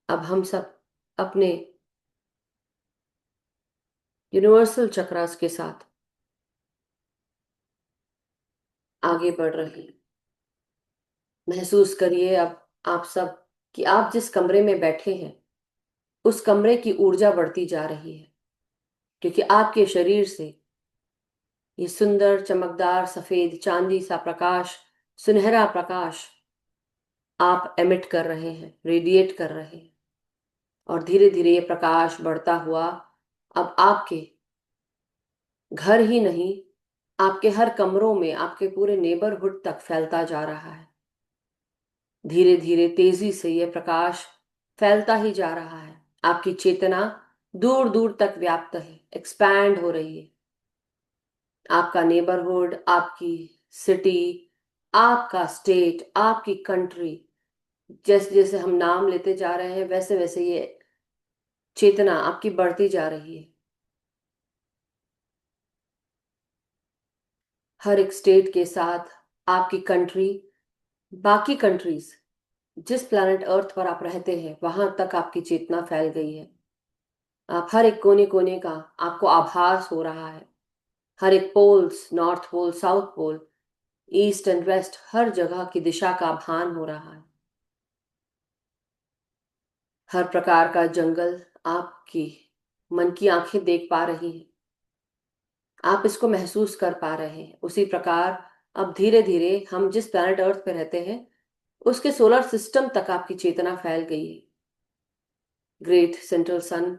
अब हम सब अपने यूनिवर्सल चक्रास के साथ आगे बढ़ रही है। महसूस करिए अब आप सब कि आप जिस कमरे में बैठे हैं उस कमरे की ऊर्जा बढ़ती जा रही है, क्योंकि आपके शरीर से ये सुंदर चमकदार सफेद चांदी सा प्रकाश, सुनहरा प्रकाश आप एमिट कर रहे हैं, रेडिएट कर रहे हैं। और धीरे धीरे ये प्रकाश बढ़ता हुआ अब आपके घर ही नहीं, आपके हर कमरों में, आपके पूरे नेबरहुड तक फैलता जा रहा है। धीरे धीरे तेजी से यह प्रकाश फैलता ही जा रहा है। आपकी चेतना दूर दूर तक व्याप्त है, एक्सपैंड हो रही है। आपका नेबरहुड, आपकी सिटी, आपका स्टेट, आपकी कंट्री, जैसे जैसे हम नाम लेते जा रहे हैं वैसे वैसे ये चेतना आपकी बढ़ती जा रही है। हर एक स्टेट के साथ आपकी कंट्री, बाकी कंट्रीज, जिस प्लैनेट अर्थ पर आप रहते हैं वहां तक आपकी चेतना फैल गई है। आप हर एक कोने कोने का आपको आभास हो रहा है। हर एक poles, north pole, south pole, east and west, हर जगह की दिशा का भान हो रहा है। हर प्रकार का जंगल आपकी मन की आंखें देख पा रही हैं। आप इसको महसूस कर पा रहे हैं। उसी प्रकार अब धीरे धीरे हम जिस प्लैनेट अर्थ पे रहते हैं उसके सोलर सिस्टम तक आपकी चेतना फैल गई है। ग्रेट सेंट्रल सन,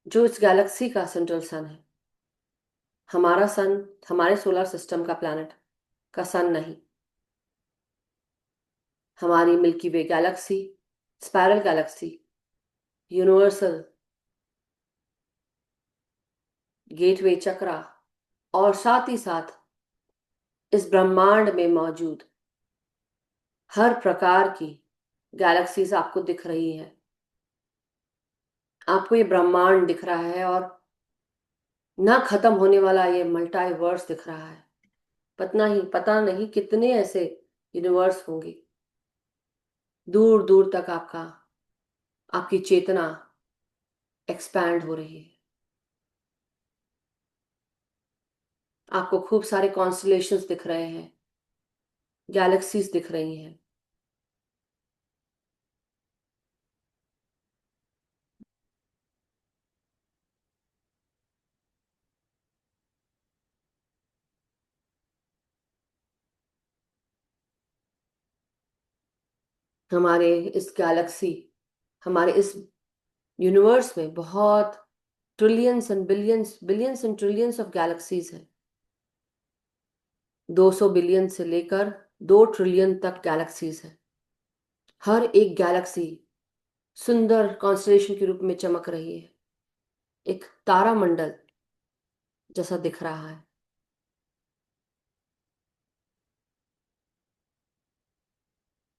जो इस गैलेक्सी का सेंट्रल सन है, हमारा सन, हमारे सोलर सिस्टम का प्लैनेट का सन नहीं, हमारी Milky Way galaxy, spiral galaxy, universal gateway chakra, और साथ ही साथ इस ब्रह्मांड में मौजूद हर प्रकार की गैलेक्सीज आपको दिख रही है। आपको ये ब्रह्मांड दिख रहा है और ना खत्म होने वाला ये मल्टीवर्स दिख रहा है। पता नहीं कितने ऐसे यूनिवर्स होंगे। दूर दूर तक आपकी चेतना एक्सपैंड हो रही है। आपको खूब सारे कॉन्स्टलेशंस दिख रहे हैं, गैलेक्सीज दिख रही हैं। हमारे इस गैलेक्सी, हमारे इस यूनिवर्स में बहुत trillions and billions, billions and trillions of galaxies हैं। 200 बिलियन से लेकर 2 ट्रिलियन तक गैलेक्सीज हैं। हर एक गैलेक्सी सुंदर कॉन्स्टलेशन के रूप में चमक रही है, एक तारामंडल जैसा दिख रहा है।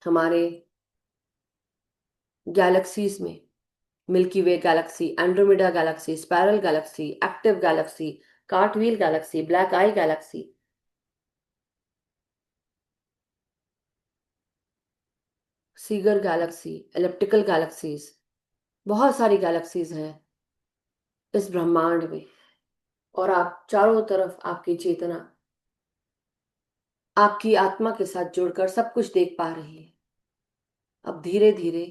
हमारे गैलेक्सीज में Milky Way galaxy, Andromeda galaxy, spiral galaxy, active galaxy, cartwheel galaxy, black eye galaxy, cigar galaxy, elliptical galaxies, बहुत सारी गैलेक्सीज हैं इस ब्रह्मांड में। और आप चारों तरफ आपकी चेतना आपकी आत्मा के साथ जुड़कर सब कुछ देख पा रही है। अब धीरे धीरे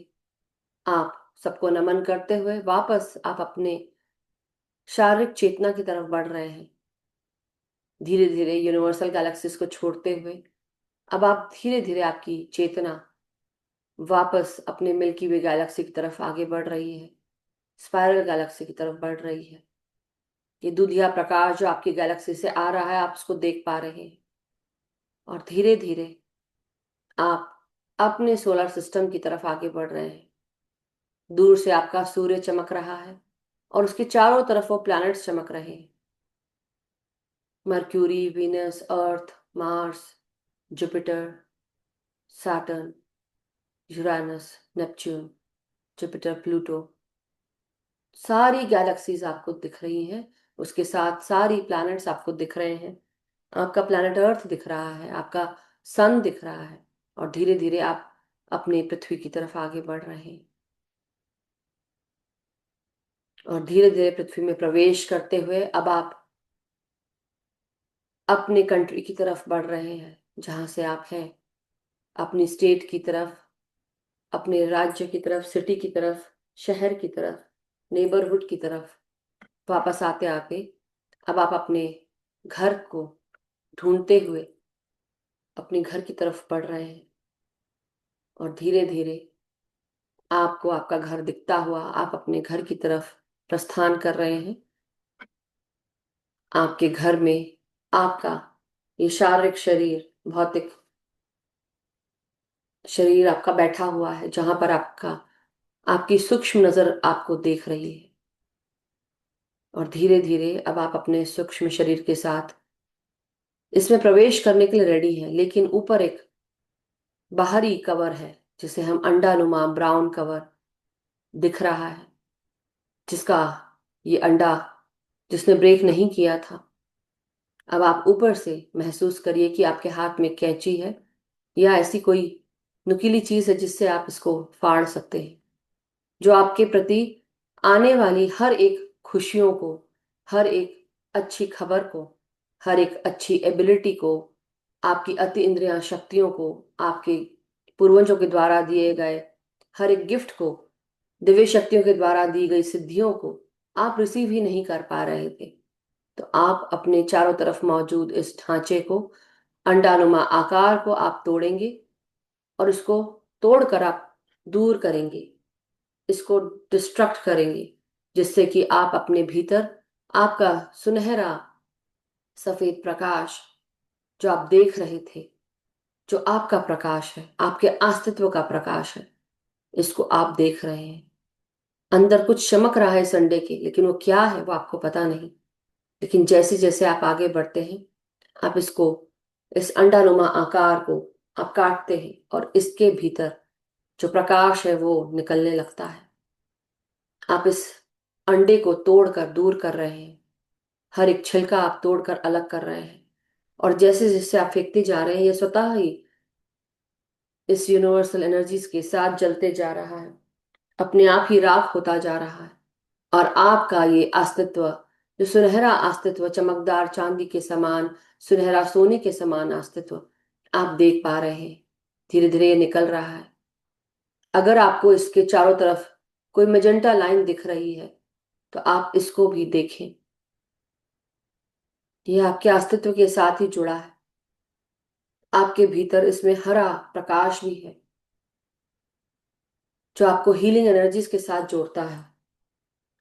आप सबको नमन करते हुए वापस आप अपने शारीरिक चेतना की तरफ बढ़ रहे हैं। धीरे धीरे यूनिवर्सल गैलेक्सीज को छोड़ते हुए अब आप धीरे धीरे आपकी चेतना वापस अपने मिल्की वे गैलेक्सी की तरफ आगे बढ़ रही है, स्पाइरल गैलेक्सी की तरफ बढ़ रही है। ये दूधिया प्रकाश जो आपकी गैलेक्सी से आ रहा है आप उसको देख पा रहे हैं। और धीरे धीरे आप अपने सोलर सिस्टम की तरफ आगे बढ़ रहे हैं। दूर से आपका सूर्य चमक रहा है और उसके चारों तरफ वो प्लैनेट्स चमक रहे हैं। Mercury, Venus, Earth, Mars, Jupiter, Saturn, Uranus, Neptune, Jupiter, Pluto, सारी गैलेक्सीज आपको दिख रही हैं। उसके साथ सारी प्लैनेट्स आपको दिख रहे हैं। आपका प्लैनेट अर्थ दिख रहा है, आपका सन दिख रहा है। और धीरे धीरे आप अपने पृथ्वी की तरफ आगे बढ़ रहे हैं। और धीरे धीरे पृथ्वी में प्रवेश करते हुए अब आप अपने कंट्री की तरफ बढ़ रहे हैं, जहां से आप हैं, अपनी स्टेट की तरफ, अपने राज्य की तरफ, सिटी की तरफ, शहर की तरफ, नेबरहुड की तरफ। वापस आते आते अब आप अपने घर को ढूंढते हुए अपने घर की तरफ बढ़ रहे हैं, और धीरे धीरे आपको आपका घर दिखता हुआ आप अपने घर की तरफ प्रस्थान कर रहे हैं। आपके घर में आपका ये शारीरिक शरीर, भौतिक शरीर आपका बैठा हुआ है, जहां पर आपकी सूक्ष्म नजर आपको देख रही है। और धीरे धीरे अब आप अपने सूक्ष्म शरीर के साथ इसमें प्रवेश करने के लिए रेडी हैं, लेकिन ऊपर एक बाहरी कवर है, जिसे हम अंडानुमा ब्राउन कवर दिख रहा है, जिसका ये अंडा जिसने ब्रेक नहीं किया था। अब आप ऊपर से महसूस करिए कि आपके हाथ में कैंची है या ऐसी कोई नुकीली चीज है जिससे आप इसको फाड़ सकते हैं, जो आपके प्रति आने वाली हर एक खुशियों को, हर एक अच्छी खबर को, हर एक अच्छी एबिलिटी को, आपकी अति इंद्रिय शक्तियों को, आपके पूर्वजों के द्वारा दिए गए हर एक गिफ्ट को, दिव्य शक्तियों के द्वारा दी गई सिद्धियों को आप रिसीव ही नहीं कर पा रहे थे। तो आप अपने चारों तरफ मौजूद इस ढांचे को, अंडानुमा आकार को आप तोड़ेंगे, और इसको तोड़कर आप दूर करेंगे, इसको डिस्ट्रक्ट करेंगे, जिससे कि आप अपने भीतर आपका सुनहरा सफेद प्रकाश जो आप देख रहे थे, जो आपका प्रकाश है, आपके अस्तित्व का प्रकाश है, इसको आप देख रहे हैं। अंदर कुछ चमक रहा है संडे के, लेकिन वो क्या है वो आपको पता नहीं। लेकिन जैसे जैसे आप आगे बढ़ते हैं, आप इसको, इस अंडानुमा आकार को आप काटते हैं, और इसके भीतर जो प्रकाश है वो निकलने लगता है। आप इस अंडे को तोड़कर दूर कर रहे हैं, हर एक छिलका आप तोड़कर अलग कर रहे हैं, और जैसे जैसे आप फेंकते जा रहे हैं, ये स्वतः ही इस यूनिवर्सल एनर्जीज के साथ जलते जा रहा है, अपने आप ही राख होता जा रहा है। और आपका ये अस्तित्व, जो सुनहरा अस्तित्व, चमकदार चांदी के समान, सुनहरा सोने के समान अस्तित्व आप देख पा रहे हैं, धीरे धीरे ये निकल रहा है। अगर आपको इसके चारों तरफ कोई मेजेंटा लाइन दिख रही है, तो आप इसको भी देखें। यह आपके अस्तित्व के साथ ही जुड़ा है। आपके भीतर इसमें हरा प्रकाश भी है, जो आपको हीलिंग एनर्जीज के साथ जोड़ता है।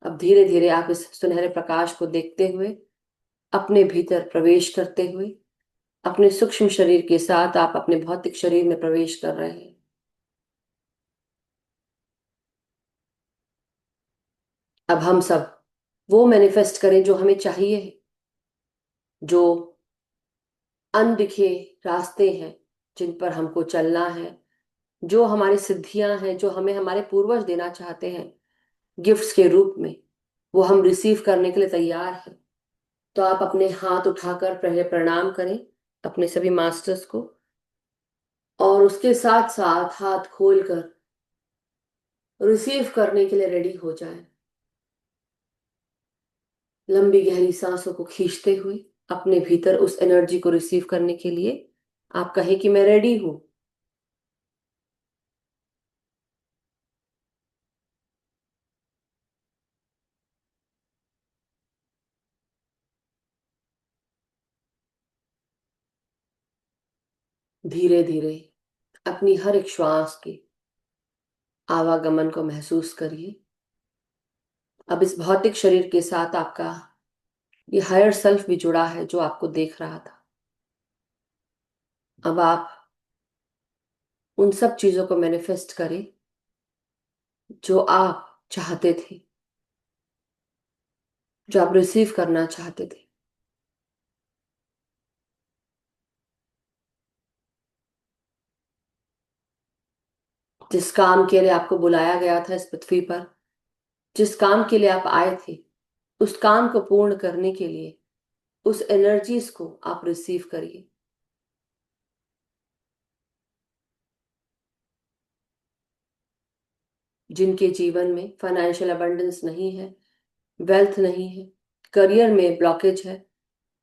अब धीरे धीरे आप इस सुनहरे प्रकाश को देखते हुए, अपने भीतर प्रवेश करते हुए, अपने सूक्ष्म शरीर के साथ आप अपने भौतिक शरीर में प्रवेश कर रहे हैं। अब हम सब वो मैनिफेस्ट करें जो हमें चाहिए, जो अनदिखे रास्ते हैं जिन पर हमको चलना है, जो हमारी सिद्धियां हैं, जो हमें हमारे पूर्वज देना चाहते हैं गिफ्ट्स के रूप में, वो हम रिसीव करने के लिए तैयार हैं। तो आप अपने हाथ उठाकर पहले प्रणाम करें अपने सभी मास्टर्स को, और उसके साथ साथ हाथ खोलकर रिसीव करने के लिए रेडी हो जाएं। लंबी गहरी सांसों को खींचते हुए अपने भीतर उस एनर्जी को रिसीव करने के लिए आप कहें कि मैं रेडी हूं। धीरे धीरे अपनी हर एक श्वास के आवागमन को महसूस करिए। अब इस भौतिक शरीर के साथ आपका ये हायर सेल्फ भी जुड़ा है, जो आपको देख रहा था। अब आप उन सब चीजों को मैनिफेस्ट करें जो आप चाहते थे, जो आप रिसीव करना चाहते थे। जिस काम के लिए आपको बुलाया गया था इस पृथ्वी पर, जिस काम के लिए आप आए थे, उस काम को पूर्ण करने के लिए उस एनर्जीज को आप रिसीव करिए। जिनके जीवन में फाइनेंशियल अबंडेंस नहीं है, वेल्थ नहीं है, करियर में ब्लॉकेज है,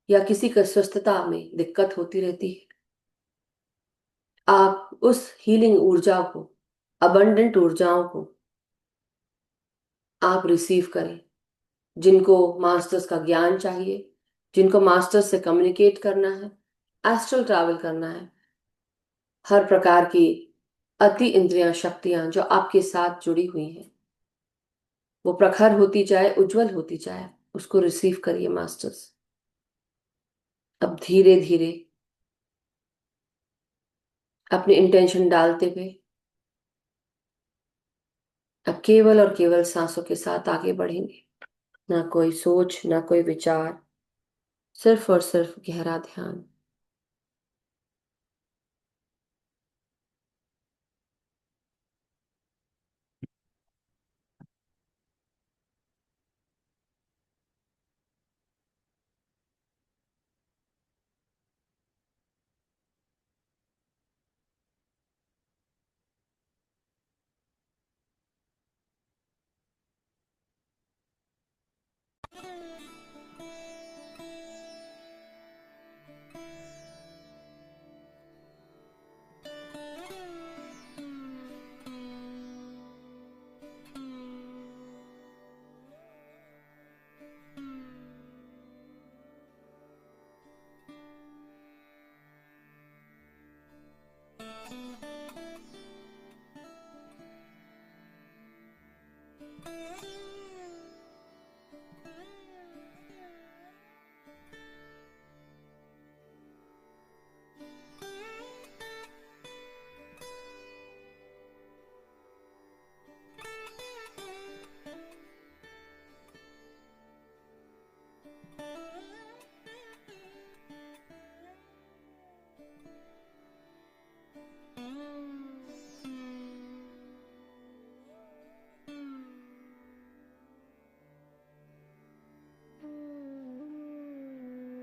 या किसी का स्वस्थता में दिक्कत होती रहती है, आप उस हीलिंग ऊर्जा को, अबंडेंट ऊर्जाओं को आप रिसीव करें। जिनको मास्टर्स का ज्ञान चाहिए, जिनको मास्टर्स से कम्युनिकेट करना है, एस्ट्रल ट्रैवल करना है, हर प्रकार की अति इंद्रियां शक्तियां जो आपके साथ जुड़ी हुई हैं, वो प्रखर होती जाए, उज्जवल होती जाए, उसको रिसीव करिए मास्टर्स। अब धीरे धीरे अपने इंटेंशन डालते हुए अब केवल और केवल सांसों के साथ आगे बढ़ेंगे। ना कोई सोच, ना कोई विचार, सिर्फ और सिर्फ गहरा ध्यान।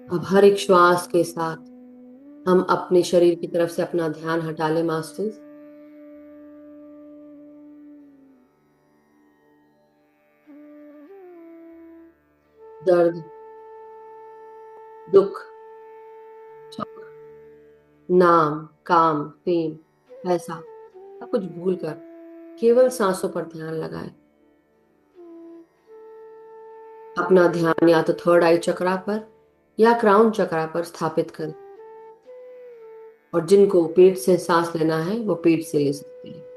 अब हर एक श्वास के साथ हम अपने शरीर की तरफ से अपना ध्यान हटा ले मास्टर्स। दर्द, दुख, सुख, नाम, काम, फेम, पैसा, सब कुछ भूल कर केवल सांसों पर ध्यान लगाएं। अपना ध्यान या तो थर्ड आई चक्रा पर या क्राउन चक्रा पर स्थापित करें। और जिनको पेट से सांस लेना है वो पेट से ले सकते हैं।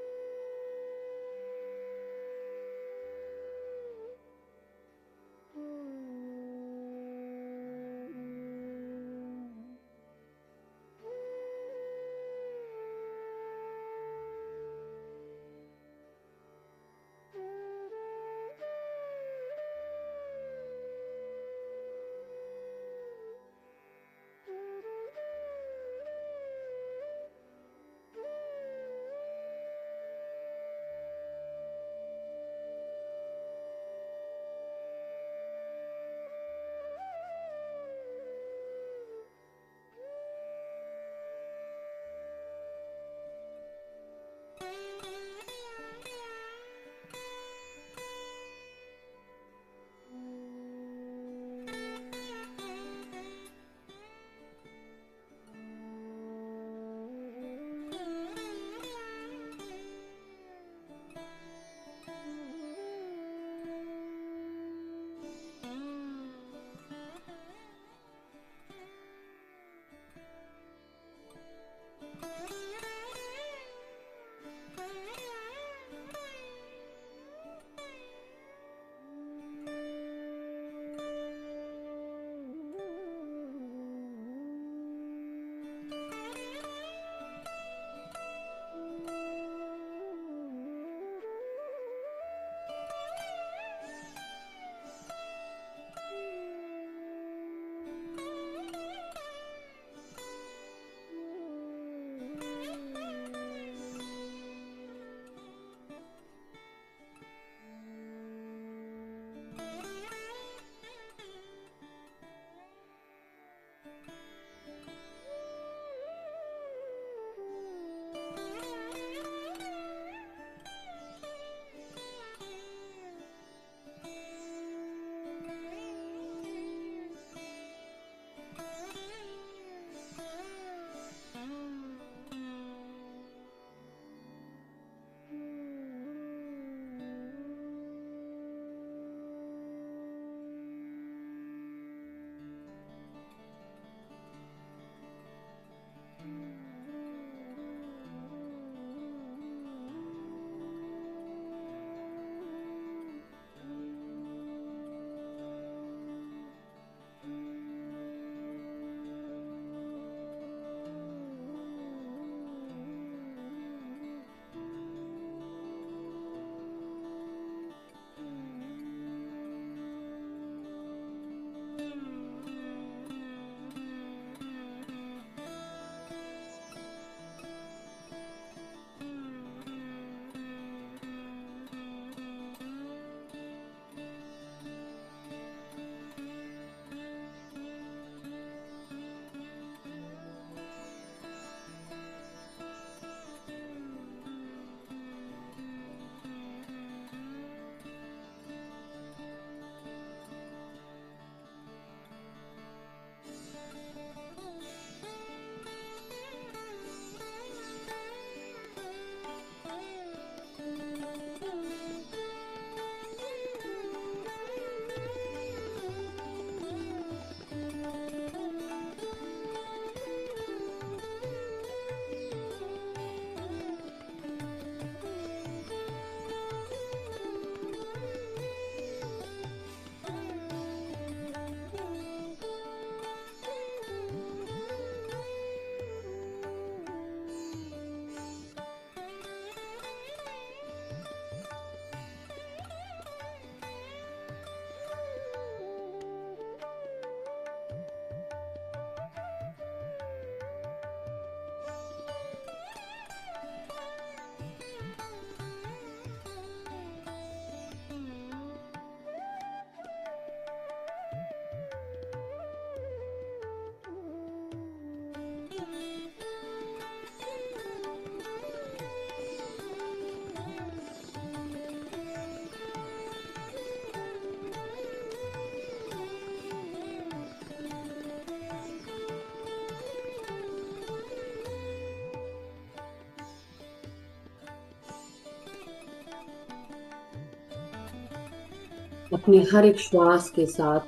अपनी हर एक श्वास के साथ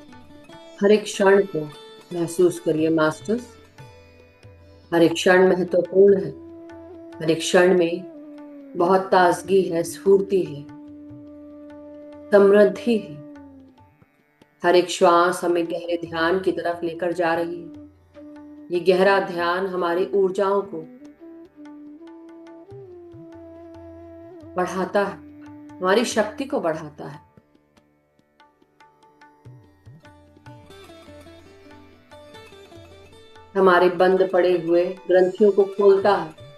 हर एक क्षण को महसूस करिए मास्टर्स। हर एक क्षण महत्वपूर्ण है। हर एक क्षण में बहुत ताजगी है, स्फूर्ति है, समृद्धि है। हर एक श्वास हमें गहरे ध्यान की तरफ लेकर जा रही है। ये गहरा ध्यान हमारी ऊर्जाओं को बढ़ाता है, हमारी शक्ति को बढ़ाता है। हमारे बंद पड़े हुए ग्रंथियों को खोलता है।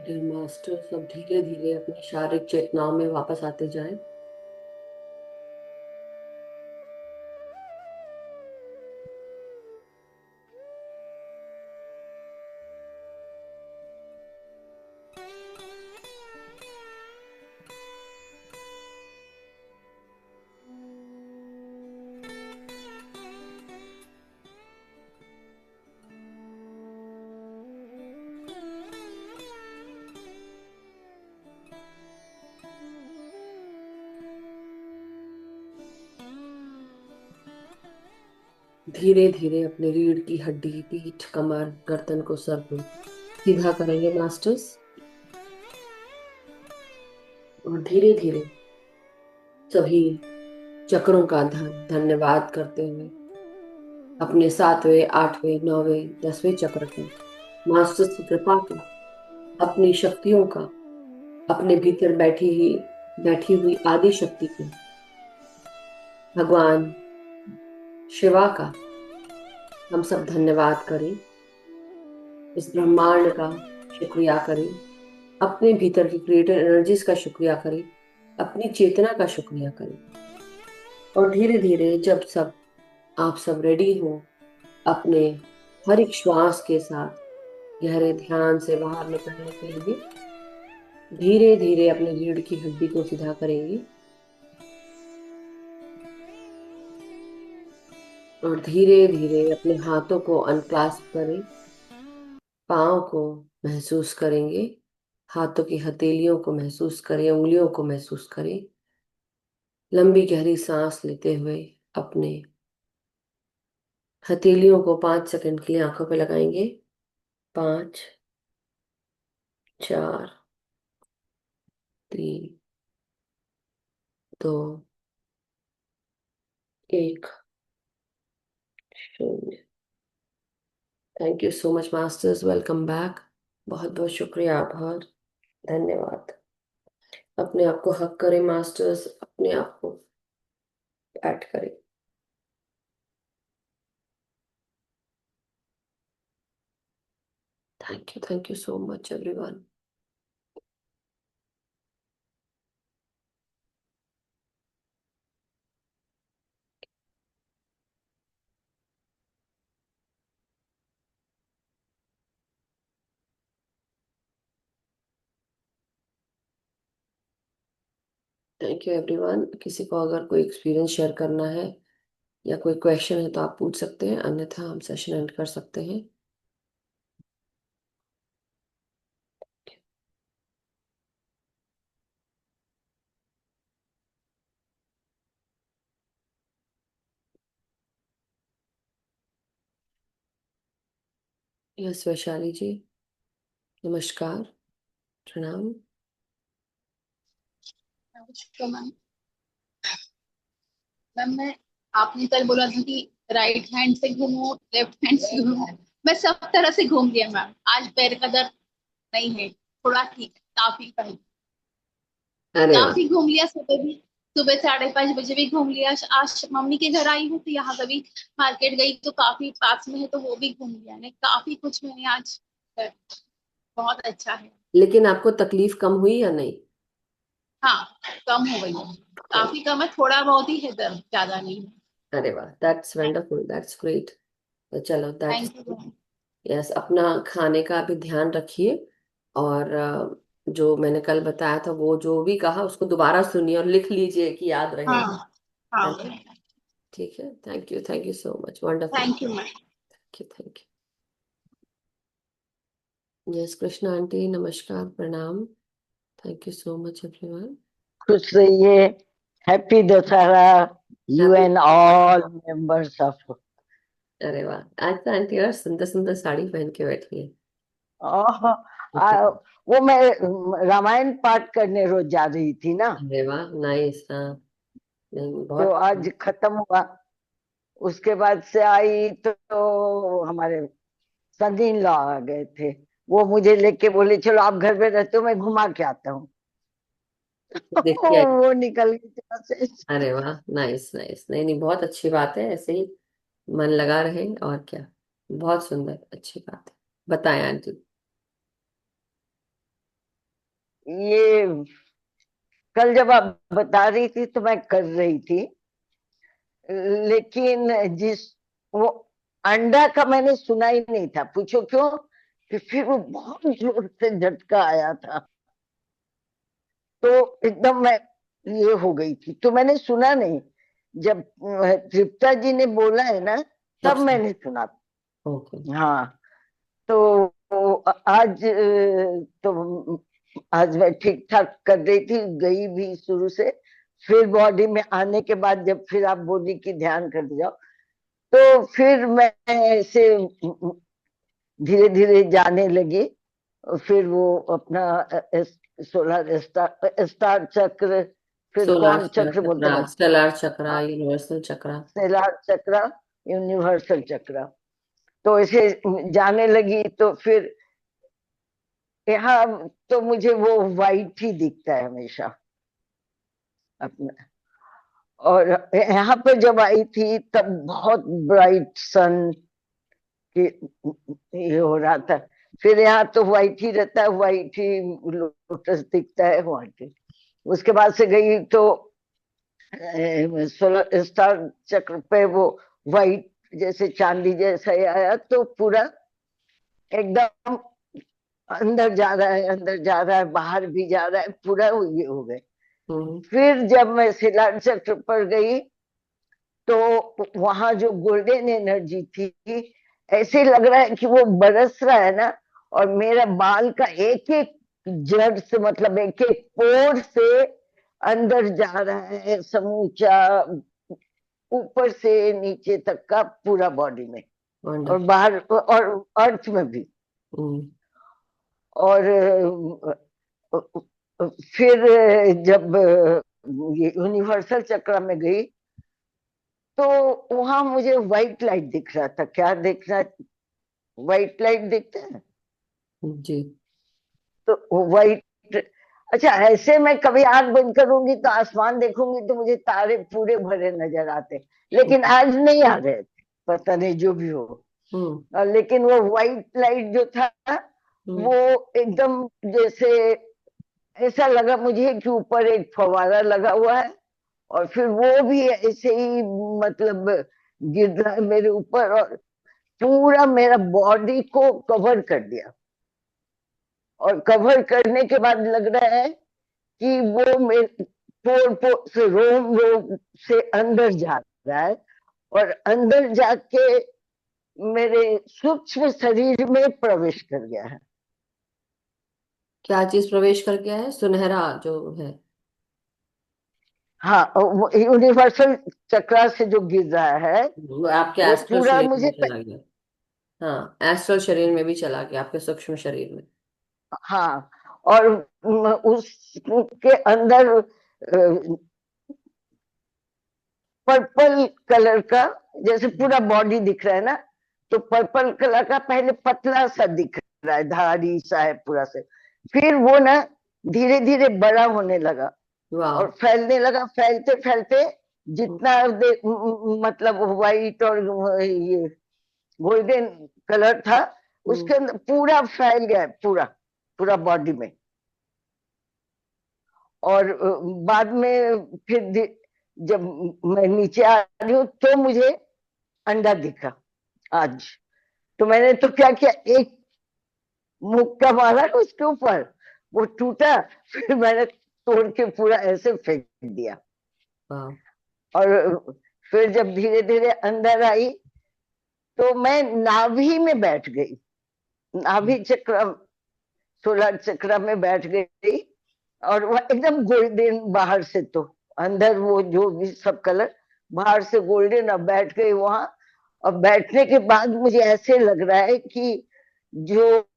डियर मास्टर, सब धीरे धीरे अपनी शारीरिक चेतनाओं में वापस आते जाएं। धीरे धीरे अपने रीढ़ की हड्डी, पीठ, कमर, गर्दन को, सर को सीधा करेंगे मास्टर्स। और धीरे धीरे सभी चक्रों का धन्यवाद करते हुए अपने 7वें, 8वें, 9वें, 10वें चक्र को, मास्टर्स की कृपा को, अपनी शक्तियों का, अपने भीतर बैठी हुई आदि शक्ति को, भगवान शिवा का हम सब धन्यवाद करें। इस ब्रह्मांड का शुक्रिया करें, अपने भीतर की क्रिएटर एनर्जीज का शुक्रिया करें, अपनी चेतना का शुक्रिया करें। और धीरे धीरे जब सब आप सब रेडी हो, अपने हर एक श्वास के साथ गहरे ध्यान से बाहर निकलने के लिए धीरे धीरे अपने रीढ़ की हड्डी को सीधा करेंगे। और धीरे धीरे अपने हाथों को अनक्लास्प करें, पाँव को महसूस करेंगे, हाथों की हथेलियों को महसूस करें, उंगलियों को महसूस करें। लंबी गहरी सांस लेते हुए अपने हथेलियों को 5 सेकंड के लिए आंखों पे लगाएंगे। 5, 4, 3, 2, 1, 0। Thank you so much masters, welcome back. बहुत बहुत शुक्रिया, आभार, धन्यवाद। अपने आप को हक करें मास्टर्स, अपने आप को ऐड करें। Thank you so much everyone. Thank you everyone. किसी को अगर कोई एक्सपीरियंस शेयर करना है या कोई क्वेश्चन है तो आप पूछ सकते हैं, अन्यथा हम सेशन एंड कर सकते हैं। यस वैशाली जी, नमस्कार, प्रणाम। नमस्कार मैम। मैम मैं आपने कल बोला था कि राइट हैंड से घूमो, लेफ्ट हैंड से घूमो। मैं सब तरह से घूम लिया मैम। आज पैर का दर्द नहीं है, थोड़ा ठीक, काफी पहले अरे वाह। काफी घूम लिया। सुबह भी, सुबह 5:30 बजे भी घूम लिया। आज मम्मी के घर आई हूँ तो यहाँ कभी मार्केट गई तो काफी पास में है तो वो भी घूम लिया। ने काफी कुछ मैंने आज बहुत अच्छा है। लेकिन आपको तकलीफ कम हुई या नहीं? हाँ, कम हो गई है, काफी कम है, थोड़ा बहुत ही है दर्द, ज्यादा नहीं है। अरे वाह, दैट्स वंडरफुल, दैट्स ग्रेट। तो चलो, दैट्स, थैंक यू। यस, अपना खाने का भी ध्यान रखिए। और जो मैंने कल बताया था, वो जो भी कहा उसको दोबारा सुनिए और लिख लीजिए कि याद रहे। हाँ है हाँ, ना? ठीक है, thank you so much, wonderful. Thank you ma'am. Thank you. Yes Krishna aunty, नमस्कार, प्रणाम। Thank you so much everyone. खुश रहिए। Happy Dussehra, you happy. And all members of. अरे वाह, आज तो आंटी और सुंदर सुंदर साड़ी पहन के बैठी है। वो मैं रामायण पाठ करने रोज जा रही थी ना, अरे वाह, नाइस। हाँ, नहीं तो बहुत। आज खत्म हुआ। उसके बाद से आई तो हमारे सनी इन लॉ आ गए थे। वो मुझे लेके बोले चलो आप घर पे रहते हो, मैं घुमा के आता हूँ। देखिए। वो निकल गई थी वहां से। अरे वाह, नाइस नाइस, नहीं नहीं, बहुत अच्छी बात है, ऐसे ही मन लगा रहे और क्या। बहुत सुंदर, अच्छी बात है। बताएं आंटी। ये कल जब आप बता रही थी तो मैं कर रही थी, लेकिन जिस वो अंडा का मैंने सुना ही नहीं था। पूछो क्यों? कि फिर वो बहुत जोर से झटका आया था, तो एकदम मैं ये हो गई थी, तो मैंने सुना नहीं। जब तृप्ता जी ने बोला है ना, तब तब से। मैंने सुना। ओके। हाँ, तो आज तो आज मैं ठीक ठाक कर रही थी, गई भी शुरू से। फिर बॉडी में आने के बाद जब फिर आप बोली कि ध्यान कर जाओ, तो फिर मैं ऐसे धीरे धीरे जाने लगी। और फिर वो अपना 16 स्टार चक्र, फिर सोलार कौन चक्र बोलते चक्रा, हैं? स्टेलर चक्रा, हाँ, यूनिवर्सल चक्रा। स्टेलार चक्र, यूनिवर्सल चक्र। तो ऐसे जाने लगी, तो फिर यहाँ तो मुझे वो वाइट ही दिखता है हमेशा अपना। और यहाँ पे जब आई थी तब बहुत ब्राइट सन की ये हो रहा था। फिर यहाँ तो व्हाइट ही रहता है, व्हाइट ही लोटस दिखता है, व्हाइट ही। उसके बाद से गई तो 16 स्टार चक्र पे वो व्हाइट जैसे चांदी जैसा ही आया, तो पूरा एकदम अंदर जा रहा है, अंदर जा रहा है, बाहर भी जा रहा है, पूरा वो ये हो गए। हम्म। फिर जब मैं शिलार चक्र पर गई, तो वहां जो गोल्डन एनर्जी थी, ऐसे लग रहा है कि वो बरस रहा है ना। और मेरा बाल का एक एक जड़ से, मतलब एक एक पोर से अंदर जा रहा है समूचा, ऊपर से नीचे तक का पूरा बॉडी में, और वंडरफुल। बाहर और अर्थ में भी। हम्म। और फिर जब ये यूनिवर्सल चक्र में गई, तो वहां मुझे व्हाइट लाइट दिख रहा था। क्या दिख रहा? व्हाइट लाइट दिखता है, जी। तो व्हाइट। अच्छा, ऐसे मैं कभी आंख बंद करूंगी तो आसमान देखूंगी तो मुझे तारे पूरे भरे नजर आते, लेकिन आज नहीं आ रहे थे, पता नहीं जो भी हो। हम्म। लेकिन वो व्हाइट लाइट जो था, हम्म। वो एकदम जैसे ऐसा लगा मुझे कि ऊपर एक फवारा लगा हुआ है, और फिर वो भी ऐसे ही, मतलब गिर रहा है मेरे ऊपर, और पूरा मेरा बॉडी को कवर कर दिया। और कवर करने के बाद लग रहा है कि वो मेरे पोर पोर से, रोम रोम से अंदर जा रहा है, और अंदर जाके मेरे सूक्ष्म शरीर में प्रवेश कर गया है। क्या चीज प्रवेश कर गया है? सुनहरा जो है। हाँ, वो यूनिवर्सल चक्रा से जो गिर रहा है, वो आपके वो एस्ट्रल पूरा शरीर में मुझे चला गया। हाँ, एस्ट्रल शरीर में भी चला गया, आपके सूक्ष्म शरीर में। हाँ, और उसके अंदर पर्पल कलर का, जैसे पूरा बॉडी दिख रहा है ना, तो पर्पल कलर का पहले पतला सा दिख रहा है, धारी सा है पूरा से। फिर वो ना धीरे धीरे बड़ा होने लगा वाह। और फैलने लगा, फैलते फैलते जितना मतलब व्हाइट और ये गोल्डन कलर था, हम्म। उसके अंदर पूरा फैल गया है, पूरा पूरा बॉडी में। और बाद में फिर जब मैं नीचे आ रही हूँ तो मुझे अंडा दिखा आज। तो मैंने तो क्या किया, एक मुक्का मारा उसके ऊपर, वो टूटा, फिर मैंने तोड़ के पूरा ऐसे फेंक दिया। वाह। और फिर जब धीरे धीरे अंदर आई, तो मैं नाभि में बैठ गई, नाभि चक्र, 16 चक्र में बैठ गई। और वो एकदम गोल्डन बाहर से, तो अंदर वो जो भी सब कलर, बाहर से गोल्डन। अब बैठ गई वहां। और बैठने के बाद मुझे ऐसे लग रहा है कि जो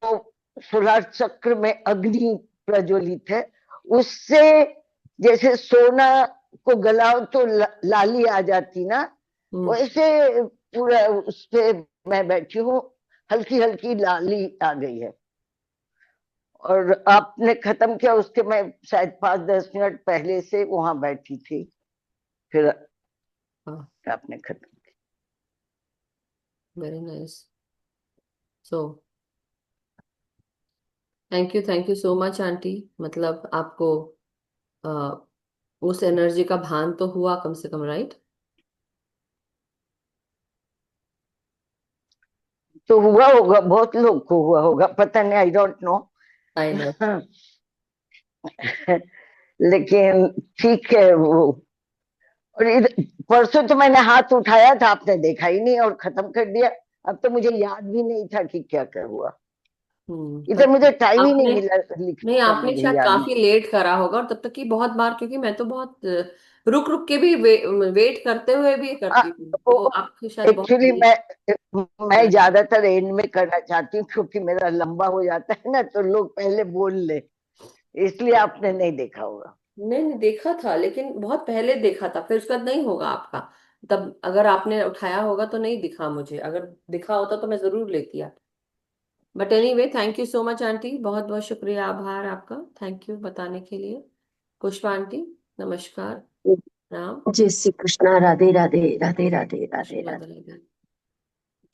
16 चक्र में अग्नि प्रज्वलित है, उससे जैसे सोना को गलाओ तो लाली आ जाती ना, हम्म। वैसे पूरा उस पे मैं बैठी हूँ, हल्की हल्की लाली आ गई है। और आपने खत्म किया उसके मैं शायद 5-10 मिनट पहले से वहां बैठी थी, फिर हाँ। आपने खत्म very nice. So thank you so much aunty. मतलब आपको अ, उस एनर्जी का भान तो हुआ कम से कम, राइट? तो हुआ होगा, बहुत लोग को हुआ होगा, पता नहीं, I don't know. I know. लेकिन ठीक है वो। और परसों तो मैंने हाथ उठाया था, आपने देखा ही नहीं और खत्म कर दिया। अब तो मुझे याद भी नहीं था कि क्या क्या हुआ। इधर पता मुझे नहीं। टाइम ही नहीं आपने मिला नहीं, लिखने का, आपने मुझे शायद याद नहीं। काफी लेट करा होगा, और तब तक की बहुत बार, क्योंकि मैं तो बहुत रुक रुक के भी वेट करते हुए भी करती थी, तो वो आपकी शायद बहुत एक्चुअली जल्दी मैं time। ज्यादातर एंड में करना चाहती हूँ, क्योंकि मेरा लंबा हो जाता है ना, तो लोग पहले बोल ले, इसलिए आपने नहीं देखा होगा। नहीं नहीं, देखा था, लेकिन बहुत पहले देखा था, फिर उसके बाद नहीं होगा आपका। तब अगर आपने उठाया होगा तो नहीं दिखा मुझे, अगर दिखा होता तो मैं जरूर लेती। But anyway, thank you so much aunty, बहुत बहुत शुक्रिया, आभार आपका, थैंक यू बताने के लिए। पुष्पा आंटी, नमस्कार। राम। जय श्री कृष्णा। राधे राधे राधे राधे राधे राधे राधे। राधे।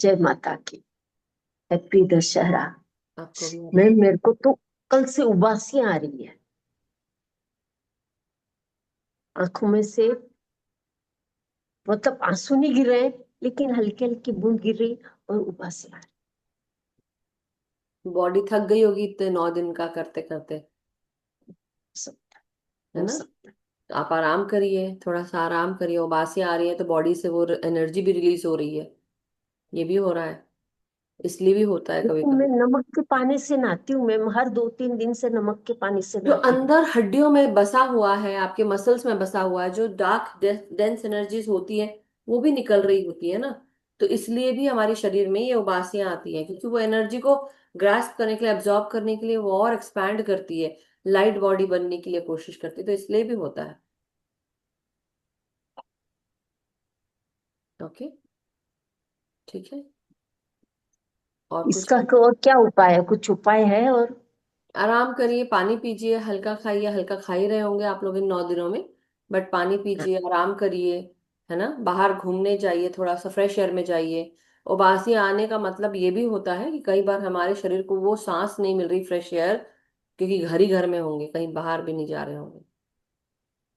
जय माता की। हैप्पी दशहरा। आपको भी मेरे को तो कल से उबासियां आ रही है, आंखों में से, मतलब आंसू नहीं गिर रहे, लेकिन हल्की हल्की बूंद गिर रही और उबासियां आ रही। बॉडी थक गई होगी इतने 9 दिन का करते करते, सकता है हो ना? सकता है। तो आप आराम करिए, थोड़ा सा आराम करिए, उबासी आ रही है तो बॉडी से वो एनर्जी भी रिलीज हो रही है, ये भी हो रहा है, इसलिए भी होता है कभी लेकिन मैं कभी। नमक के पानी से नहाती हूँ मैम, हर 2-3 दिन से नमक के पानी से जो नहाती हूँ। अंदर हड्डियों में बसा हुआ है, आपके मसल्स में बसा हुआ है, जो डार्क डेंस एनर्जीज होती है, वो भी निकल रही होती है ना। तो इसलिए भी हमारे शरीर में ये उबासियां आती हैं, क्योंकि वो एनर्जी को ग्रास्प करने के लिए, एब्जॉर्ब करने के लिए वो और एक्सपैंड करती है, लाइट बॉडी बनने के लिए कोशिश करती है, तो इसलिए भी होता है। ओके, ठीक है। और कुछ? इसका और क्या उपाय है? कुछ उपाय है? और आराम करिए, पानी पीजिए, हल्का खाइए, हल्का खा ही रहे होंगे आप लोग इन 9 दिनों में, बट पानी पीजिए, आराम करिए, है ना? बाहर घूमने जाइए, थोड़ा सा फ्रेश एयर में जाइए। उबासी आने का मतलब ये भी होता है कि कई बार हमारे शरीर को वो सांस नहीं मिल रही, फ्रेश एयर, क्योंकि घर ही घर में होंगे, कहीं बाहर भी नहीं जा रहे होंगे,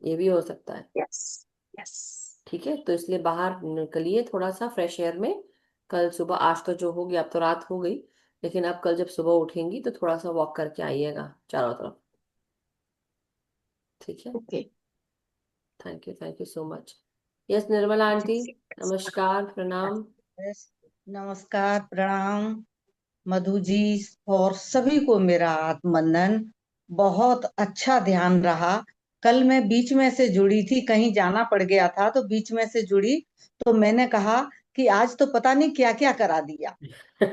ये भी हो सकता है। Yes yes. ठीक है, तो इसलिए बाहर निकलिए थोड़ा सा फ्रेश एयर में। कल सुबह, आज तो जो होगी, अब तो रात हो गई, लेकिन अब कल जब सुबह उठेंगी तो थोड़ा सा वॉक करके आइएगा चारों तरफ। ठीक है। Okay. Thank you so much. Yes, Nirmala aunty, नमस्कार, प्रणाम। यस, नमस्कार, प्रणाम मधु जी, और सभी को मेरा आत्मवंदन। बहुत अच्छा ध्यान रहा। कल मैं बीच में से जुड़ी थी, कहीं जाना पड़ गया था तो बीच में से जुड़ी, तो मैंने कहा कि आज तो पता नहीं क्या क्या करा दिया।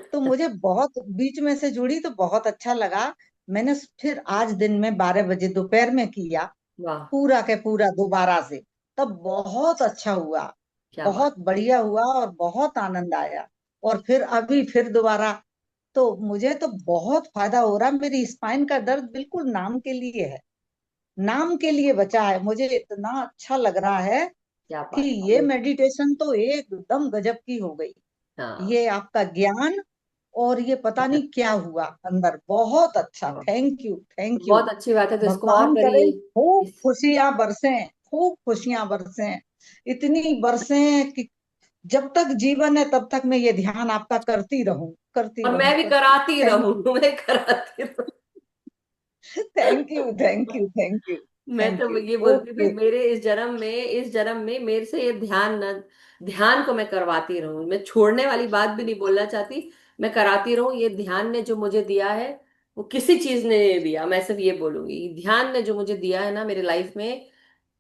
तो मुझे बहुत, बीच में से जुड़ी तो बहुत अच्छा लगा। मैंने फिर आज दिन में 12 बजे दोपहर में किया, वाह, पूरा के पूरा दोबारा से, तब बहुत अच्छा हुआ, क्या बात। बहुत बढ़िया हुआ और बहुत आनंद आया। और फिर अभी फिर दोबारा, तो मुझे तो बहुत फायदा हो रहा। मेरी स्पाइन का दर्द बिल्कुल नाम के लिए है, नाम के लिए बचा है। मुझे इतना अच्छा लग रहा है क्या कि बात ये है। मेडिटेशन तो एकदम गजब की हो गई। हाँ। ये आपका ज्ञान, और ये पता नहीं क्या हुआ अंदर, बहुत अच्छा। हाँ, थैंक यू, तो थैंक यू। बहुत अच्छी बात है, तो इसको और भगवान करे करिए। खूब इस खुशियां बरसें, खूब खुशियां बरसें, इतनी बरसें कि जब तक जीवन है तब तक मैं ये ध्यान आपका करती रहूं, करती और रहूं, मैं भी करती। कराती थैंक रहूं, यू, मैं कराती रहूं। Thank you, thank you, thank you, मैं थैंक तो यू। ये बोलती हूँ, ओके। भाई मेरे इस जन्म में मेरे से ये ध्यान न, ध्यान को मैं करवाती रहूं, मैं छोड़ने वाली बात भी नहीं बोलना चाहती, मैं कराती रहूं। ये ध्यान ने जो मुझे दिया है, वो किसी चीज ने नहीं दिया, मैं सिर्फ ये बोलूंगी, ध्यान ने जो मुझे दिया है ना मेरे लाइफ में,